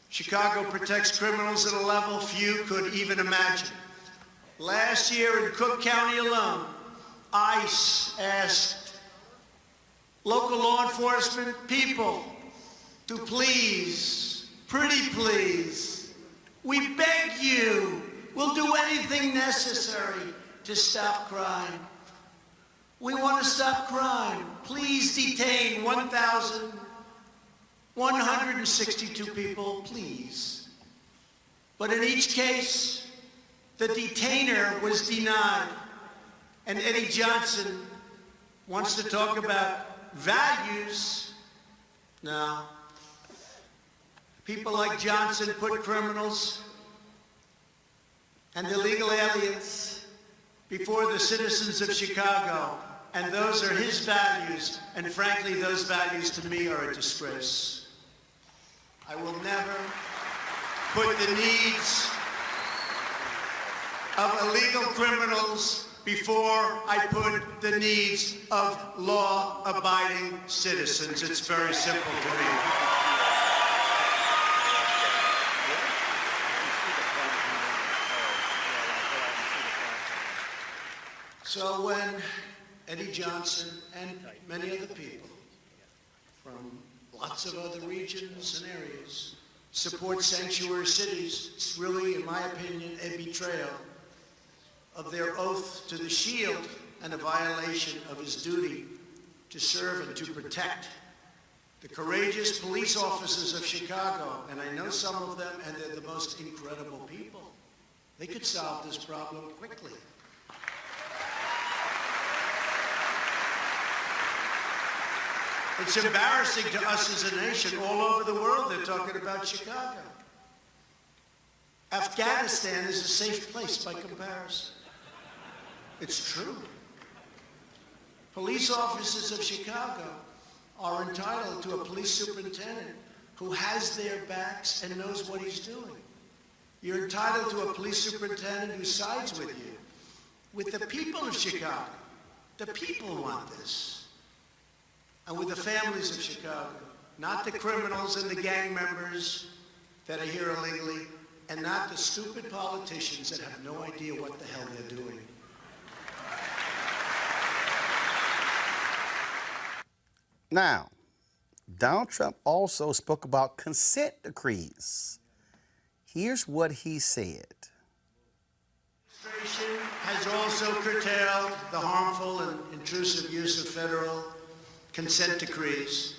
Chicago protects criminals at a level few could even imagine. Last year in Cook County alone, ICE asked local law enforcement people to please, pretty please, we beg you, we'll do anything necessary to stop crime. We want to stop crime. Please detain 1,162 people, please. But in each case, the detainer was denied. And Eddie Johnson wants to talk about values. No. People like Johnson put criminals and illegal aliens before the citizens of Chicago. And those are his values. And frankly, those values to me are a disgrace. I will never put the needs of illegal criminals before I put the needs of law-abiding citizens. It's very simple to me. So when Eddie Johnson and many other people from lots of other regions and areas support sanctuary cities, it's really, in my opinion, a betrayal of their oath to the Shield and a violation of his duty to serve and to protect the courageous police officers of Chicago. And I know some of them, and they're the most incredible people. They could solve this problem quickly. It's embarrassing to us as a nation. All over the world, they're talking about Chicago. Afghanistan is a safe place by comparison. It's true. Police officers of Chicago are entitled to a police superintendent who has their backs and knows what he's doing. You're entitled to a police superintendent who sides with you, with the people of Chicago. The people want this. And with the families of Chicago, not the criminals and the gang members that are here illegally, and not the stupid politicians that have no idea what the hell they're doing. Now, Donald Trump also spoke about consent decrees. Here's what he said. The administration has also curtailed the harmful and intrusive use of federal consent decrees,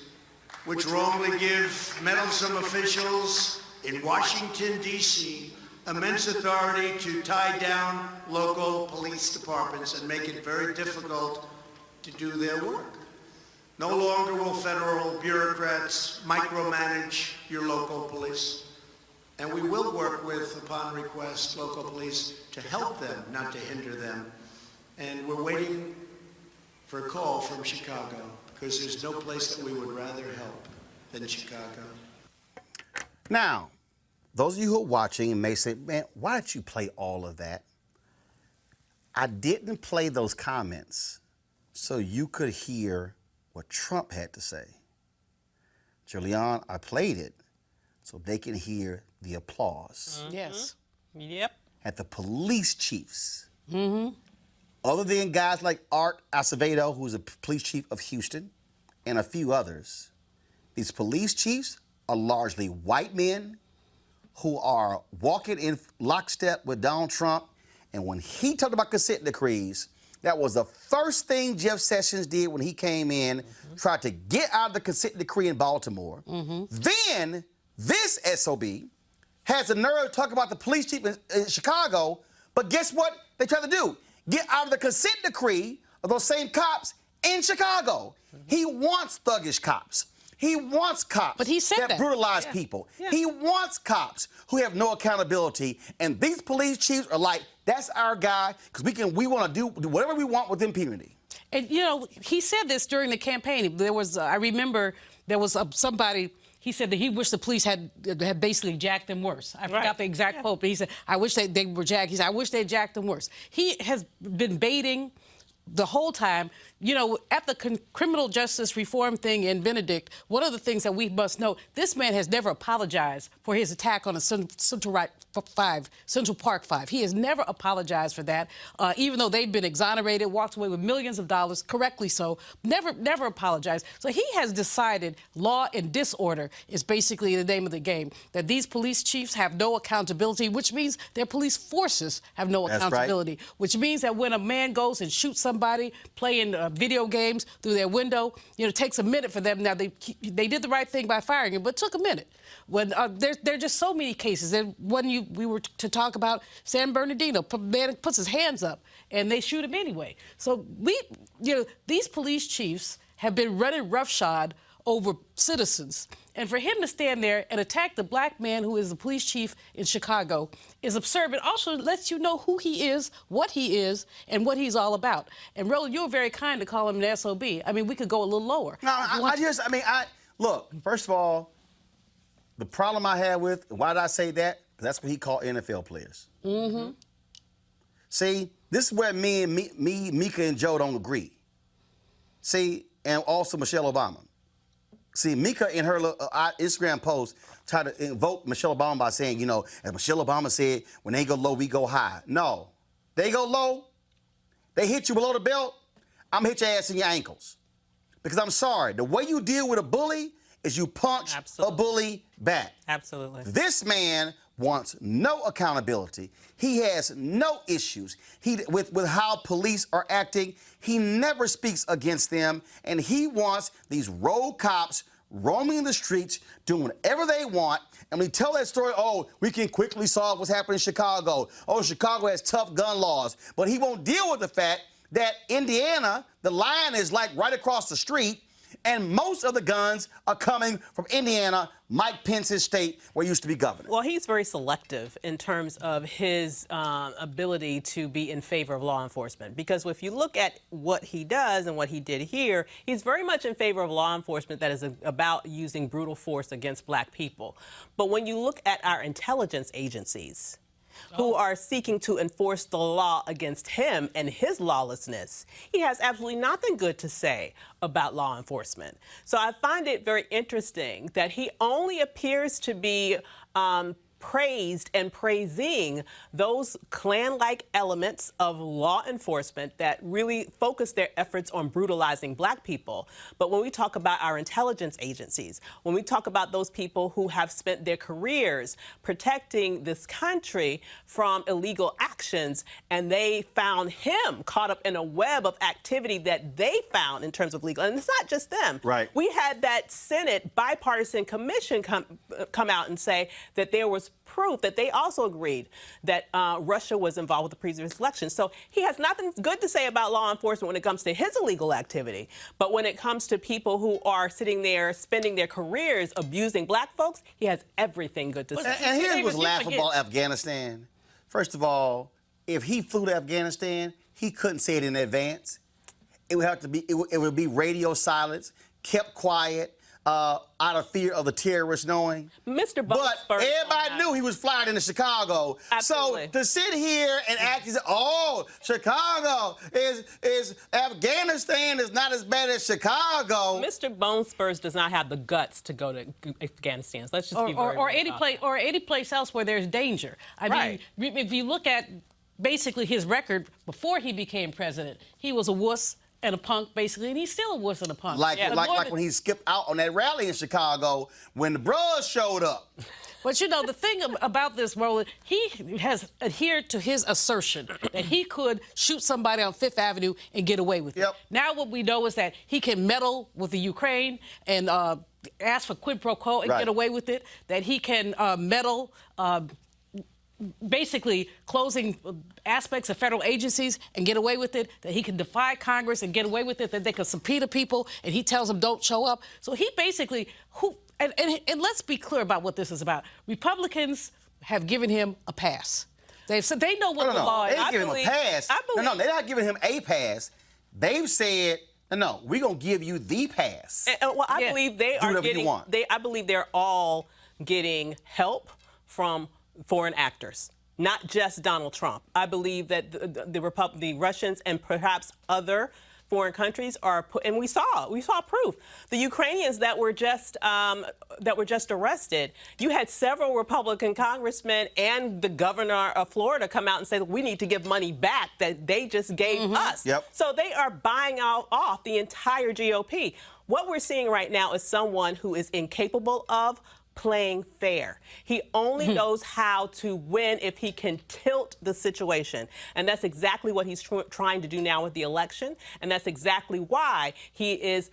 which wrongly give meddlesome officials in Washington, D.C., immense authority to tie down local police departments and make it very difficult to do their work. No longer will federal bureaucrats micromanage your local police. And we will work with, upon request, local police to help them, not to hinder them. And we're waiting for a call from Chicago, because there's no place that we would rather help than Chicago. Now, those of you who are watching may say, man, why did you play all of that? I didn't play those comments so you could hear what Trump had to say. Julian, I played it so they can hear the applause. Yes. Yep. At the police chiefs. Other than guys like Art Acevedo, who's a police chief of Houston, and a few others, these police chiefs are largely white men who are walking in lockstep with Donald Trump. And when he talked about consent decrees, that was the first thing Jeff Sessions did when he came in, tried to get out of the consent decree in Baltimore. Then this SOB has the nerve to talk about the police chief in Chicago, but guess what they tried to do? Get out of the consent decree of those same cops in Chicago. He wants thuggish cops. He wants cops But he said that. brutalize people. He wants cops who have no accountability. And these police chiefs are like, that's our guy, because we want to do whatever we want with impunity. And, you know, he said this during the campaign. There was, I remember there was somebody, he said that he wished the police had basically jacked them worse. I forgot the exact quote, but he said, I wish they were jacked. He said, I wish they had jacked them worse. He has been baiting the whole time. You know, at the criminal justice reform thing in Benedict, one of the things that we must know, this man has never apologized for his attack on a Central Park 5. He has never apologized for that, even though they've been exonerated, walked away with millions of dollars, correctly so, never apologized. So he has decided law and disorder is basically the name of the game, that these police chiefs have no accountability, which means their police forces have no accountability, which means that when a man goes and shoots somebody playing video games through their window, you know, it takes a minute for them. Now, they did the right thing by firing him, but it took a minute. When there are just so many cases. And when we were to talk about San Bernardino, man puts his hands up and they shoot him anyway. So these police chiefs have been running roughshod over citizens. And for him to stand there and attack the black man who is the police chief in Chicago is absurd, but also lets you know who he is, what he is, and what he's all about. And Roland, you were very kind to call him an SOB. I mean, we could go a little lower. No, look, first of all, the problem I had with, why did I say that? That's what he called NFL players. See, this is where me, Mika, and Joe don't agree. See, and also Michelle Obama. See, Mika in her Instagram post tried to invoke Michelle Obama by saying, you know, as Michelle Obama said, when they go low, we go high. No, they go low, they hit you below the belt, I'm gonna hit your ass in your ankles. Because I'm sorry, the way you deal with a bully is you punch a bully back. Absolutely. This man wants no accountability. He has no issues with how police are acting. He never speaks against them, and he wants these rogue cops roaming the streets, doing whatever they want. And we tell that story, oh, we can quickly solve what's happening in Chicago. Oh, Chicago has tough gun laws. But he won't deal with the fact that Indiana, the line is like right across the street, and most of the guns are coming from Indiana, Mike Pence's state, where he used to be governor. Well, he's very selective in terms of his ability to be in favor of law enforcement. Because if you look at what he does and what he did here, he's very much in favor of law enforcement that is about using brutal force against black people. But when you look at our intelligence agencies, who are seeking to enforce the law against him and his lawlessness. He has absolutely nothing good to say about law enforcement. So I find it very interesting that he only appears to be praised and praising those Klan-like elements of law enforcement that really focus their efforts on brutalizing Black people. But when we talk about our intelligence agencies, when we talk about those people who have spent their careers protecting this country from illegal actions, and they found him caught up in a web of activity that they found in terms of legal, and it's not just them. Right. We had that Senate bipartisan commission come out and say that there was proof that they also agreed that Russia was involved with the previous election. So he has nothing good to say about law enforcement when it comes to his illegal activity. But when it comes to people who are sitting there spending their careers abusing Black folks, he has everything good to say. And here's what's laughable, Afghanistan. First of all, if he flew to Afghanistan, he couldn't say it in advance. It would have to be, it would be radio silence, kept quiet, out of fear of the terrorists knowing. Mr. But everybody knew he was flying into Chicago. Absolutely. So to sit here and act as, oh, Chicago is Afghanistan is not as bad as Chicago. Mr. Bone Spurs does not have the guts to go to Afghanistan. So let's just be very or any place else where there's danger. I mean, if you look at basically his record before he became president, he was a wuss and a punk, basically, and he's still a wuss and a punk. Like when he skipped out on that rally in Chicago when the bros showed up. But you know, the thing about this, Roland, he has adhered to his assertion that he could shoot somebody on Fifth Avenue and get away with it. Yep. Now what we know is that he can meddle with the Ukraine and ask for quid pro quo and get away with it, that he can meddle basically closing aspects of federal agencies and get away with it, that he can defy Congress and get away with it, that they can subpoena people and he tells them don't show up. So he basically, and let's be clear about what this is about. Republicans have given him a pass. They've said they know what the law is. They ain't giving him a pass. No, they're not giving him a pass. They've said, no, we're going to give you the pass. Well, I believe they are getting, I believe they're all getting help from foreign actors, not just Donald Trump. I believe that the Russians and perhaps other foreign countries are, and we saw proof. The Ukrainians that were just arrested. You had several Republican congressmen and the governor of Florida come out and say that we need to give money back that they just gave us. Yep. So they are buying off the entire GOP. What we're seeing right now is someone who is incapable of playing fair. He only knows how to win if he can tilt the situation. And that's exactly what he's trying to do now with the election. And that's exactly why he is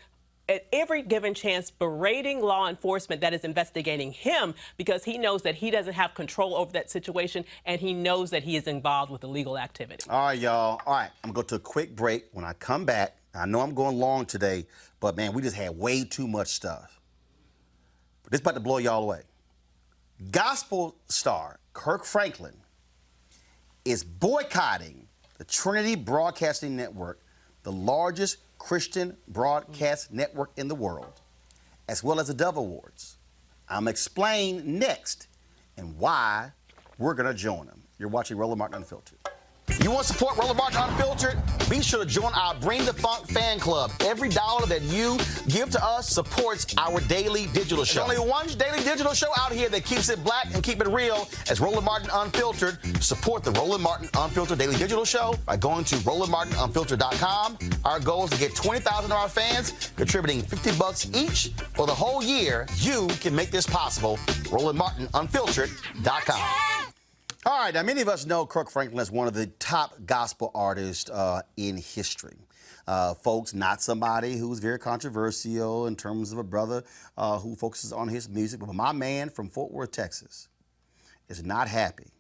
at every given chance berating law enforcement that is investigating him, because he knows that he doesn't have control over that situation and he knows that he is involved with illegal activity. All right, y'all. All right, I'm going to go to a quick break. When I come back, I know I'm going long today, but man, we just had way too much stuff. But this is about to blow y'all away. Gospel star Kirk Franklin is boycotting the Trinity Broadcasting Network, the largest Christian broadcast network in the world, as well as the Dove Awards. I'm explain next and why we're going to join them. You're watching Roland Martin Unfiltered. You want to support Roland Martin Unfiltered? Be sure to join our Bring the Funk fan club. Every dollar that you give to us supports our daily digital show. There's only one daily digital show out here that keeps it black and keep it real as Roland Martin Unfiltered. Support the Roland Martin Unfiltered daily digital show by going to RolandMartinUnfiltered.com. Our goal is to get 20,000 of our fans contributing $50 each for the whole year. You can make this possible. RolandMartinUnfiltered.com. All right, now many of us know Kirk Franklin as one of the top gospel artists in history. Folks, not somebody who's very controversial in terms of a brother who focuses on his music, but my man from Fort Worth, Texas, is not happy.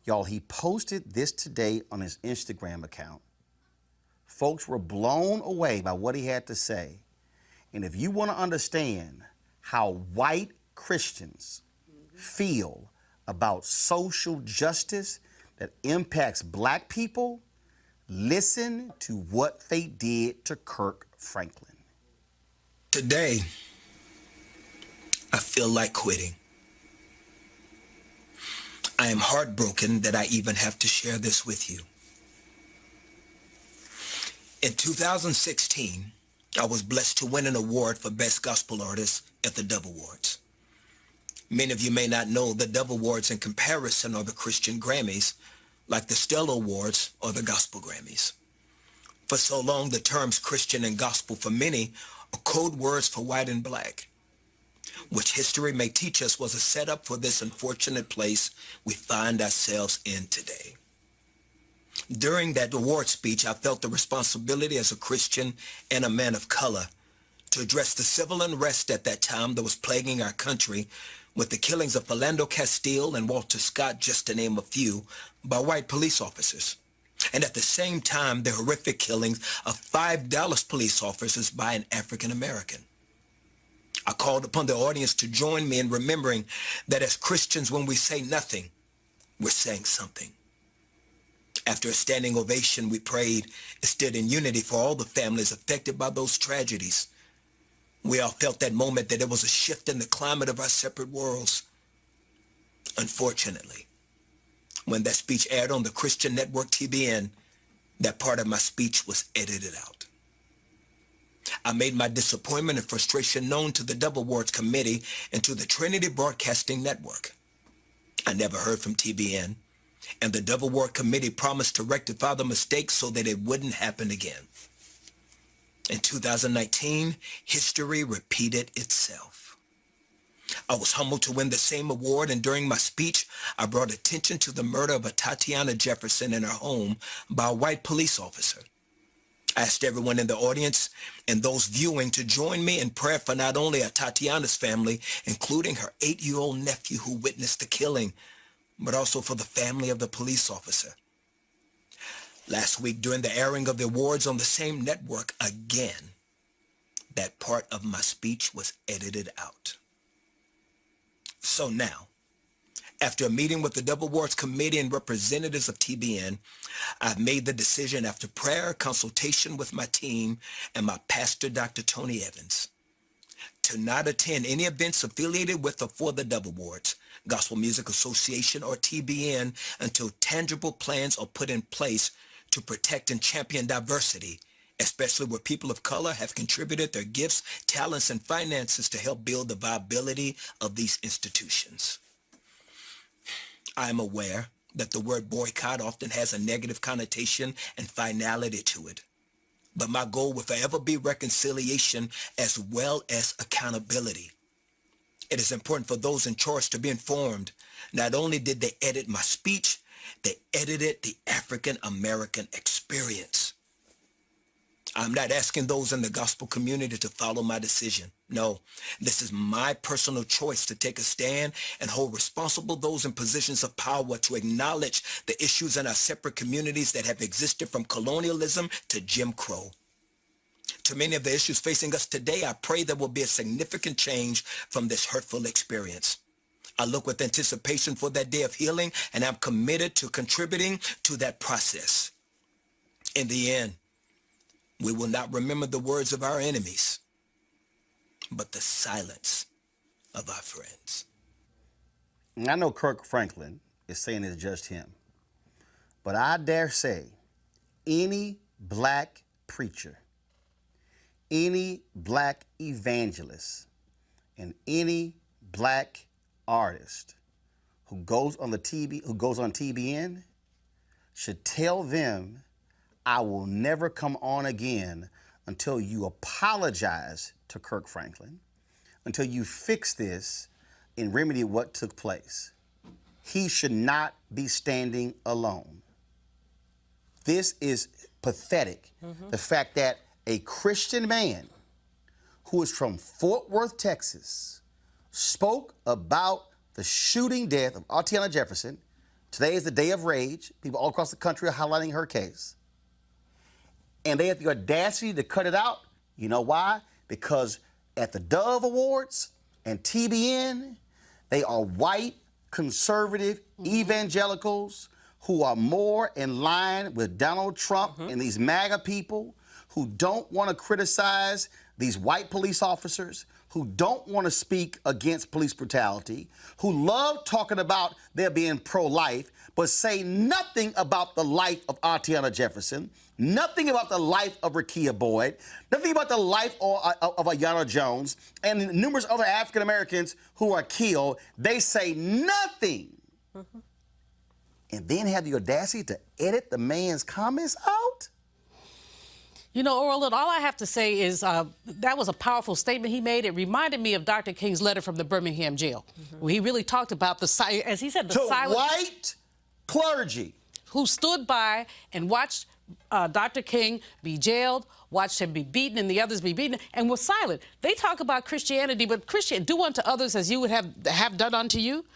Y'all, he posted this today on his Instagram account. Folks were blown away by what he had to say. And if you want to understand how white Christians feel about social justice that impacts black people, listen to what they did to Kirk Franklin. Today, I feel like quitting. I am heartbroken that I even have to share this with you. In 2016, I was blessed to win an award for Best Gospel Artist at the Dove Awards. Many of you may not know the Dove Awards in comparison are the Christian Grammys, like the Stella Awards or the Gospel Grammys. For so long, the terms Christian and gospel for many are code words for white and black, which history may teach us was a setup for this unfortunate place we find ourselves in today. During that award speech, I felt the responsibility as a Christian and a man of color to address the civil unrest at that time that was plaguing our country with the killings of Philando Castile and Walter Scott, just to name a few, by white police officers. And at the same time, the horrific killings of 5 Dallas police officers by an African American. I called upon the audience to join me in remembering that as Christians, when we say nothing, we're saying something. After a standing ovation, we prayed and stood in unity for all the families affected by those tragedies. We all felt that moment that there was a shift in the climate of our separate worlds. Unfortunately, when that speech aired on the Christian network TBN, that part of my speech was edited out. I made my disappointment and frustration known to the Dove Awards Committee and to the Trinity Broadcasting Network. I never heard from TBN, and the Dove Award Committee promised to rectify the mistake so that it wouldn't happen again. In 2019, history repeated itself. I was humbled to win the same award, and during my speech, I brought attention to the murder of a Tatiana Jefferson in her home by a white police officer. I asked everyone in the audience and those viewing to join me in prayer for not only Tatiana's family, including her 8-year-old nephew who witnessed the killing, but also for the family of the police officer. Last week, during the airing of the awards on the same network again, that part of my speech was edited out. So now, after a meeting with the Dove Awards Committee and representatives of TBN, I've made the decision after prayer, consultation with my team, and my pastor, Dr. Tony Evans, to not attend any events affiliated with or for the Dove Awards, Gospel Music Association, or TBN until tangible plans are put in place to protect and champion diversity, especially where people of color have contributed their gifts, talents, and finances to help build the viability of these institutions. I am aware that the word boycott often has a negative connotation and finality to it, but my goal will forever be reconciliation as well as accountability. It is important for those in charge to be informed. Not only did they edit my speech, they edited the African American experience. I'm not asking those in the gospel community to follow my decision. No, this is my personal choice to take a stand and hold responsible those in positions of power to acknowledge the issues in our separate communities that have existed from colonialism to Jim Crow. To many of the issues facing us today, I pray there will be a significant change from this hurtful experience. I look with anticipation for that day of healing, and I'm committed to contributing to that process. In the end, we will not remember the words of our enemies, but the silence of our friends. I know Kirk Franklin is saying it's just him, but I dare say any black preacher, any black evangelist, and any black artist who goes on TBN should tell them, I will never come on again until you apologize to Kirk Franklin, until you fix this and remedy what took place. He should not be standing alone. This is pathetic. The fact that a Christian man who is from Fort Worth, Texas, spoke about the shooting death of Tatiana Jefferson. Today is the day of rage. People all across the country are highlighting her case. And they have the audacity to cut it out. You know why? Because at the Dove Awards and TBN, they are white, conservative, evangelicals who are more in line with Donald Trump and these MAGA people who don't want to criticize these white police officers who don't want to speak against police brutality, who love talking about their being pro-life, but say nothing about the life of Atiana Jefferson, nothing about the life of Rekia Boyd, nothing about the life of Aiyana Jones, and numerous other African Americans who are killed. They say nothing. Mm-hmm. And then have the audacity to edit the man's comments out? You know, Roland, all I have to say is that was a powerful statement he made. It reminded me of Dr. King's letter from the Birmingham jail, where he really talked about as he said, the silent white clergy who stood by and watched Dr. King be jailed, watched him be beaten and the others be beaten, and was silent. They talk about Christianity, but do unto others as you would have done unto you.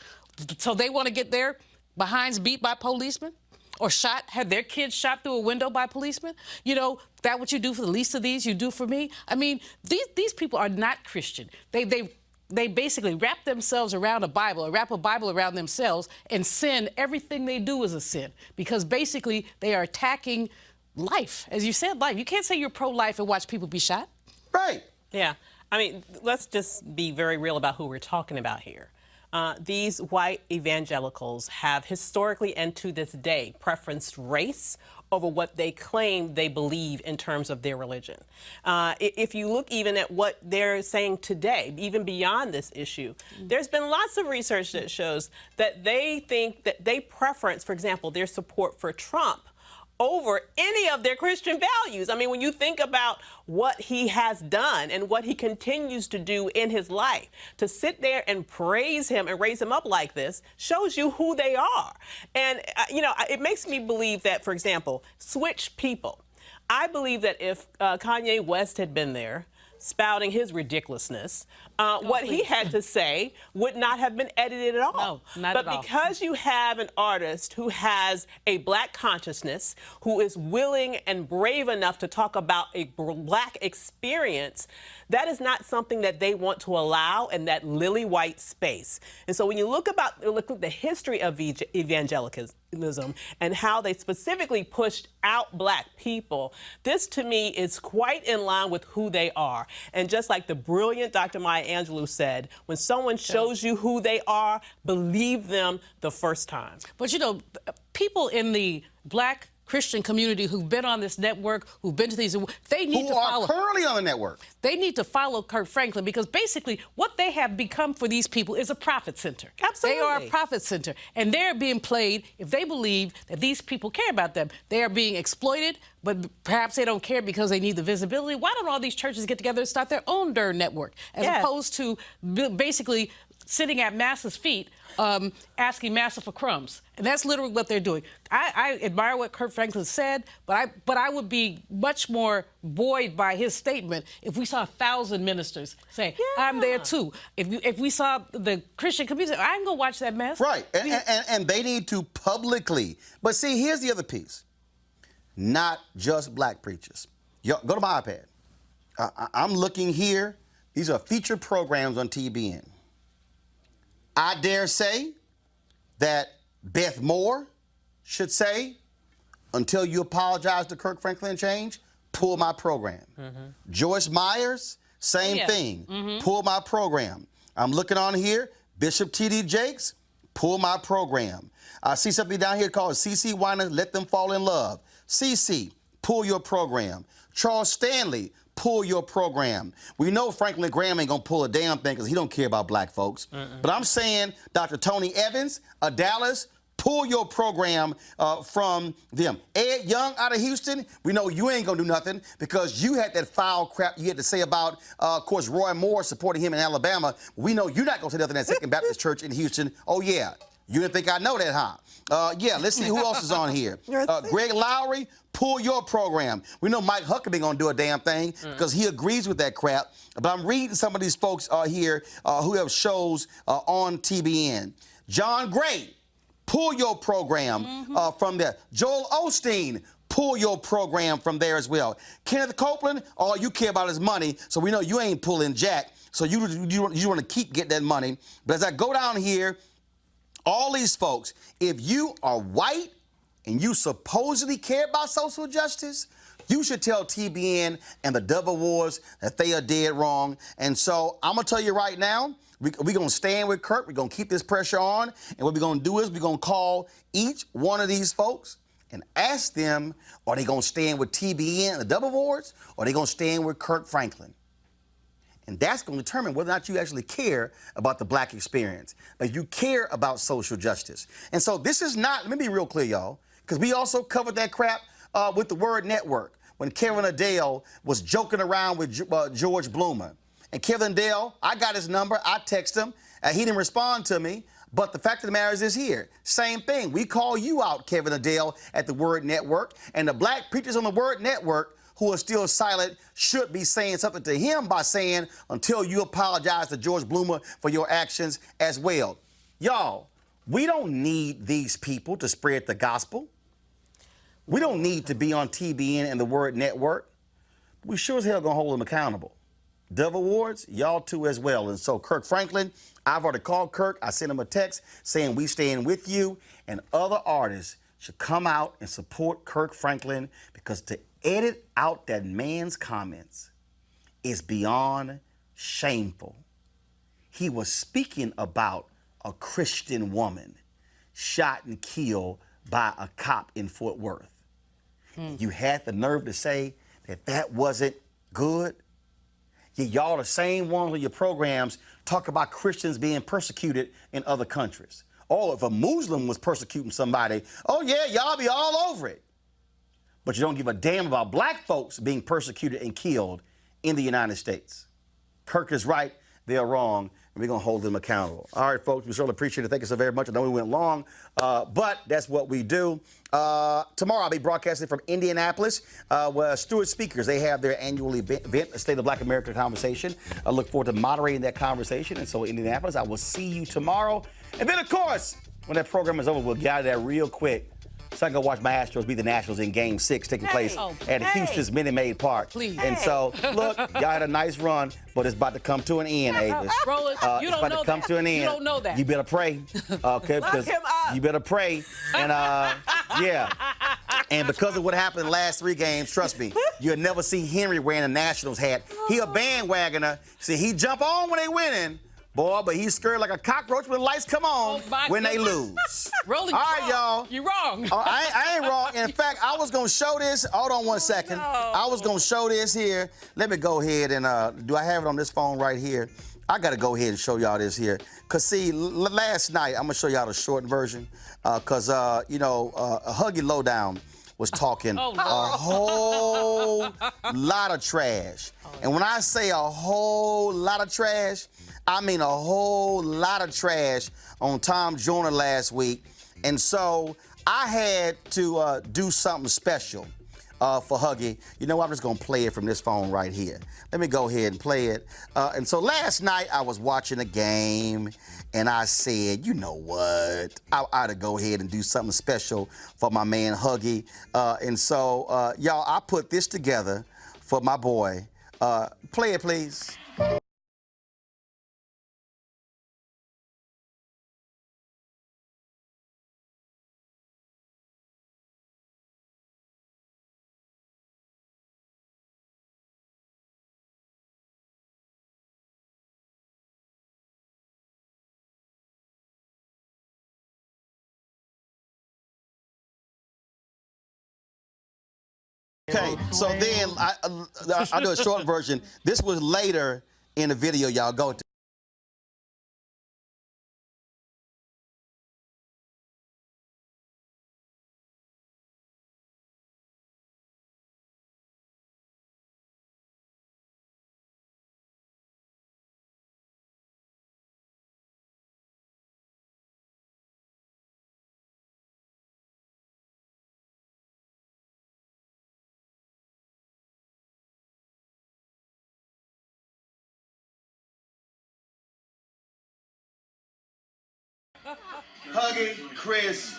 So they want to get their behinds beat by policemen? Or had their kids shot through a window by policemen? You know, that what you do for the least of these, you do for me? I mean, these people are not Christian. They basically wrap themselves around a Bible, or wrap a Bible around themselves, and sin, everything they do is a sin. Because basically, they are attacking life. As you said, life. You can't say you're pro-life and watch people be shot. Right. Yeah. I mean, let's just be very real about who we're talking about here. These white evangelicals have historically and to this day preferenced race over what they claim they believe in terms of their religion. If you look even at what they're saying today, even beyond this issue, there's been lots of research that shows that they think that they preference, for example, their support for Trump over any of their Christian values. I mean, when you think about what he has done and what he continues to do in his life, to sit there and praise him and raise him up like this shows you who they are. And, you know, it makes me believe that, for example, switch people. I believe that if Kanye West had been there, spouting his ridiculousness, what he had to say would not have been edited at all. No, not at all. But because you have an artist who has a black consciousness, who is willing and brave enough to talk about a black experience, that is not something that they want to allow in that lily white space. And so when you look at the history of evangelicalism and how they specifically pushed out black people, this to me is quite in line with who they are. And just like the brilliant Dr. Maya Angelou said, when someone shows you who they are, believe them the first time. But you know, people in the black Christian community who've been on this network, who've been to these, they need to follow. Who are currently on the network. They need to follow Kirk Franklin, because basically what they have become for these people is a profit center. Absolutely. They are a profit center. And they're being played, if they believe that these people care about them, they are being exploited, but perhaps they don't care because they need the visibility. Why don't all these churches get together and start their own darn network, as opposed to basically sitting at Massa's feet, asking Massa for crumbs? And that's literally what they're doing. I admire what Kirk Franklin said, but I would be much more buoyed by his statement if we saw 1,000 ministers say, I'm there too. If we saw the Christian community, I can go watch that mess. Right, and they need to publicly. But see, here's the other piece. Not just black preachers. Yo, go to my iPad. I'm looking here. These are featured programs on TBN. I dare say that Beth Moore should say, until you apologize to Kirk Franklin and change, pull my program. Joyce Myers, same thing. Pull my program. I'm looking on here, Bishop T.D. Jakes, pull my program. I see something down here called C.C. Weiner, Let Them Fall in Love. C.C., pull your program. Charles Stanley, pull your program. We know Franklin Graham ain't gonna pull a damn thing because he don't care about black folks. But I'm saying Dr. Tony Evans of Dallas, pull your program from them. Ed Young out of Houston, we know you ain't gonna do nothing because you had that foul crap you had to say about, of course, Roy Moore supporting him in Alabama. We know you're not gonna say nothing at Second Baptist Church in Houston. Oh yeah, you didn't think I know that, huh? Yeah, let's see who else is on here. Greg Lowry, pull your program. We know Mike Huckabee gonna do a damn thing because he agrees with that crap. But I'm reading some of these folks here who have shows on TBN. John Gray, pull your program from there. Joel Osteen, pull your program from there as well. Kenneth Copeland, all you care about is money, so we know you ain't pulling jack. So you want to keep getting that money. But as I go down here, all these folks, if you are white and you supposedly care about social justice, You should tell TBN and the Dove Awards that they are dead wrong. And so I'm going to tell you right now, we're going to stand with Kirk. We're going to keep this pressure on. And what we're going to do is we're going to call each one of these folks and ask them, are they going to stand with TBN and the Dove Awards, or are they going to stand with Kirk Franklin? And that's going to determine whether or not you actually care about the black experience, but you care about social justice. And so this is not, let me be real clear, y'all, because we also covered that crap with the Word Network when Kevin Adele was joking around with George Bloomer. And Kevin Adele, I got his number, I text him, he didn't respond to me. But the fact of the matter is here. Same thing. We call you out, Kevin Adele, at the Word Network. And the black preachers on the Word Network who are still silent should be saying something to him by saying, until you apologize to George Bloomer for your actions as well. Y'all, we don't need these people to spread the gospel. We don't need to be on TBN and the Word Network. We sure as hell gonna hold them accountable. Dove Awards, y'all too as well. And so Kirk Franklin, I've already called Kirk. I sent him a text saying we stand with you, and other artists should come out and support Kirk Franklin, because to edit out that man's comments is beyond shameful. He was speaking about a Christian woman shot and killed by a cop in Fort Worth. You had the nerve to say that that wasn't good? Y'all the same ones on your programs talk about Christians being persecuted in other countries. Oh, if a Muslim was persecuting somebody, oh yeah, y'all be all over it. But you don't give a damn about black folks being persecuted and killed in the United States. Kirk is right, they're wrong, and we're going to hold them accountable. All right, folks, we certainly appreciate it. Thank you so very much. I know we went long, but that's what we do. Tomorrow I'll be broadcasting from Indianapolis, where Stewart Speakers, they have their annual event, the State of Black America Conversation. I look forward to moderating that conversation. And so Indianapolis, I will see you tomorrow. And then, of course, when that program is over, we'll get out of there real quick so I can go watch my Astros beat the Nationals in Game 6 taking place at Houston's Minute Maid Park. Please. And so, look, y'all had a nice run, but it's about to come to an end, Avis. Roland, you don't know that. It's about to come to an end. You don't know that. You better pray, okay? Because you better pray. And, yeah. And because of what happened in the last 3 games, trust me, you'll never see Henry wearing a Nationals hat. He a bandwagoner. See, he jump on when they winning. Boy, but he's scared like a cockroach when the lights come on when they lose. Roland, all right, y'all. You're wrong. I ain't wrong. In fact, I was going to show this. Hold on one second. No. I was going to show this here. Let me go ahead and, do I have it on this phone right here? I got to go ahead and show y'all this here. Because, see, last night, I'm going to show y'all the short version. Because, you know, Huggy Lowdown was talking a whole lot of trash. And when I say a whole lot of trash, I mean a whole lot of trash on Tom Joyner last week. And so I had to do something special for Huggy. You know what? I'm just going to play it from this phone right here. Let me go ahead and play it. And so last night I was watching a game, and I said, you know what? I ought to go ahead and do something special for my man Huggy. And so, y'all, I put this together for my boy. Play it, please. Okay, so then I'll do a short version. This was later in the video, y'all. Go to. Huggy, Chris,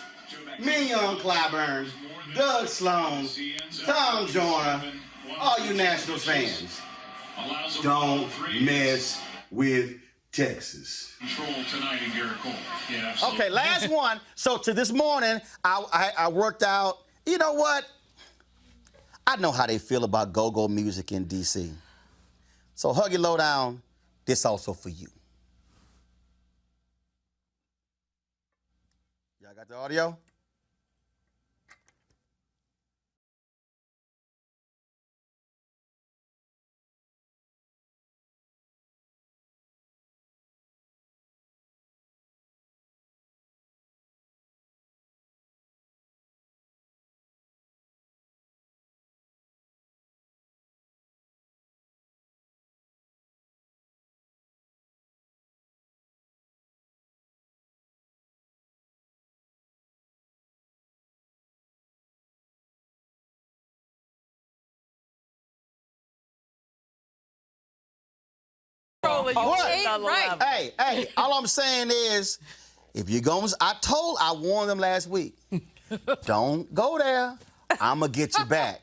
Mignon Clyburn, Doug Sloan, Tom Joyner, all you Nationals fans, don't mess with Texas. Okay, last one. So to this morning, I worked out. You know what? I know how they feel about go-go music in D.C. So Huggy Lowdown, this also for you. Y'all got the audio? What? Hey, all I'm saying is, if you're going, I warned them last week, don't go there. I'm going to get you back.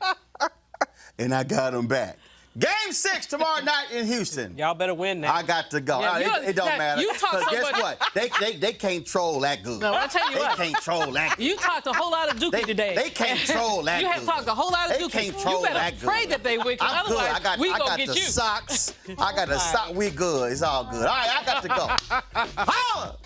And I got them back. Game 6 tomorrow night in Houston. Y'all better win now. I got to go. Yeah, It don't matter. You talk Because so guess much. what? They can't troll that good. No, I'll tell you what. They can't troll that good. You talked a whole lot of dookie today. They can't troll that You good. have talked a whole lot of They dookie. can't troll You better that good. pray that they win, because I'm good. otherwise we I gonna got get the you. socks. I got the sock. We good. It's all good. All right, I got to go. Holla!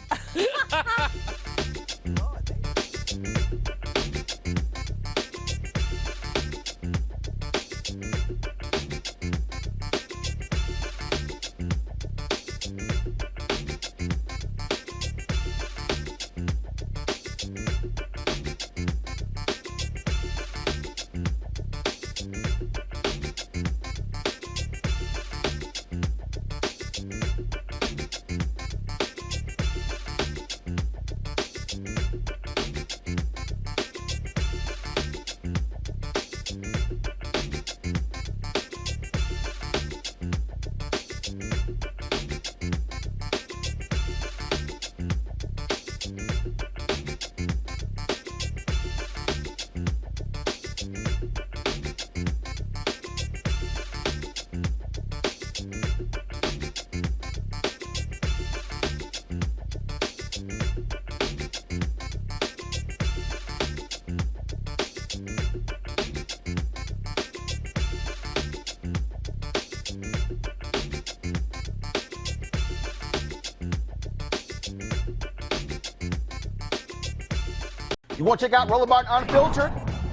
You want to check out Roland Martin Unfiltered?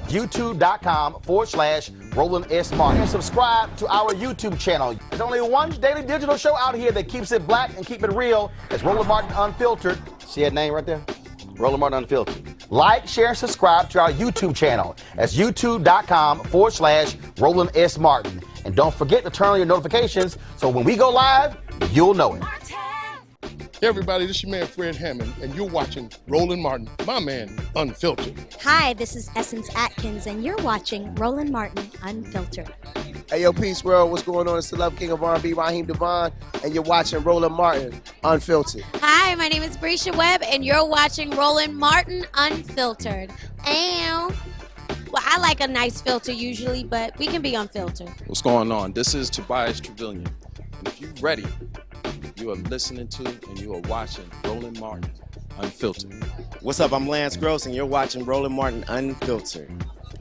YouTube.com/Roland S. Martin. And subscribe to our YouTube channel. There's only one daily digital show out here that keeps it black and keep it real. It's Roland Martin Unfiltered. See that name right there? Roland Martin Unfiltered. Like, share, and subscribe to our YouTube channel. That's YouTube.com/Roland S. Martin. And don't forget to turn on your notifications so when we go live, you'll know it. Hey everybody, this is your man Fred Hammond, and you're watching Roland Martin, my man, Unfiltered. Hi, this is Essence Atkins, and you're watching Roland Martin Unfiltered. Hey, yo, Peace World, what's going on? It's the Love King of R&B, Raheem Devon, and you're watching Roland Martin Unfiltered. Hi, my name is Brescia Webb, and you're watching Roland Martin Unfiltered. Ow. Well, I like a nice filter usually, but we can be unfiltered. What's going on? This is Tobias Trevelyan, and if you're ready, you are listening to and you are watching Roland Martin Unfiltered. What's up? I'm Lance Gross, and you're watching Roland Martin Unfiltered.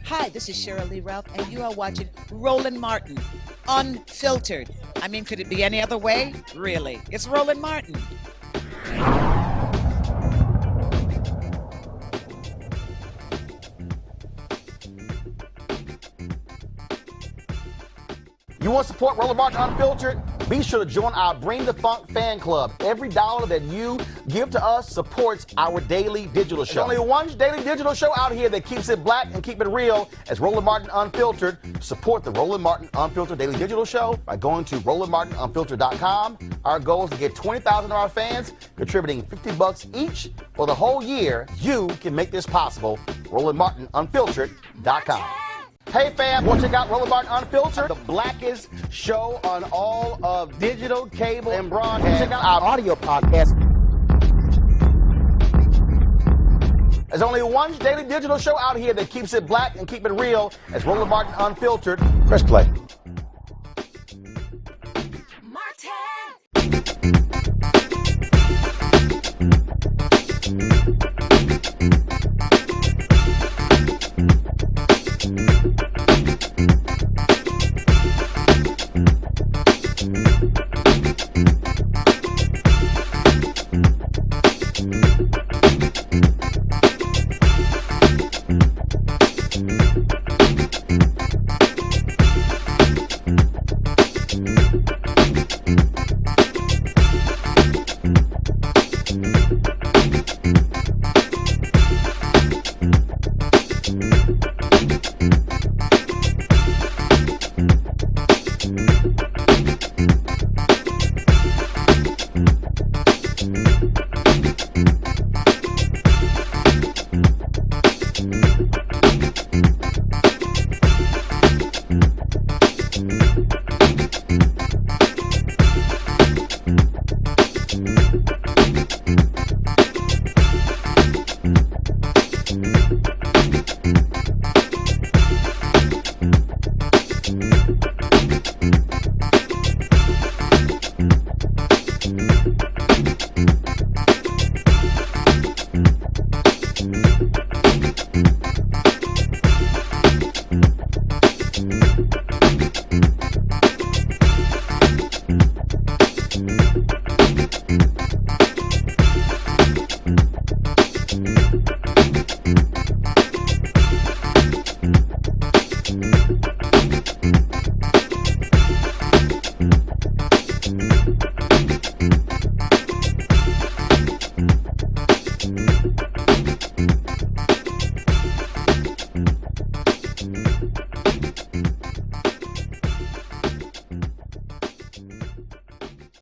Hi, this is Cheryl Lee Ralph, and you are watching Roland Martin Unfiltered. I mean, could it be any other way? Really? It's Roland Martin. You want to support Roland Martin Unfiltered? Be sure to join our Bring the Funk fan club. Every dollar that you give to us supports our daily digital show. There's only one daily digital show out here that keeps it black and keep it real. It's Roland Martin Unfiltered. Support the Roland Martin Unfiltered daily digital show by going to RolandMartinUnfiltered.com. Our goal is to get 20,000 of our fans contributing $50 each for the whole year. You can make this possible. RolandMartinUnfiltered.com. Hey fam, want to check out Roland Martin Unfiltered, the blackest show on all of digital, cable, and broadcast. Check out our audio podcast. There's only one daily digital show out here that keeps it black and keep it real. It's Roland Martin Unfiltered. Press play.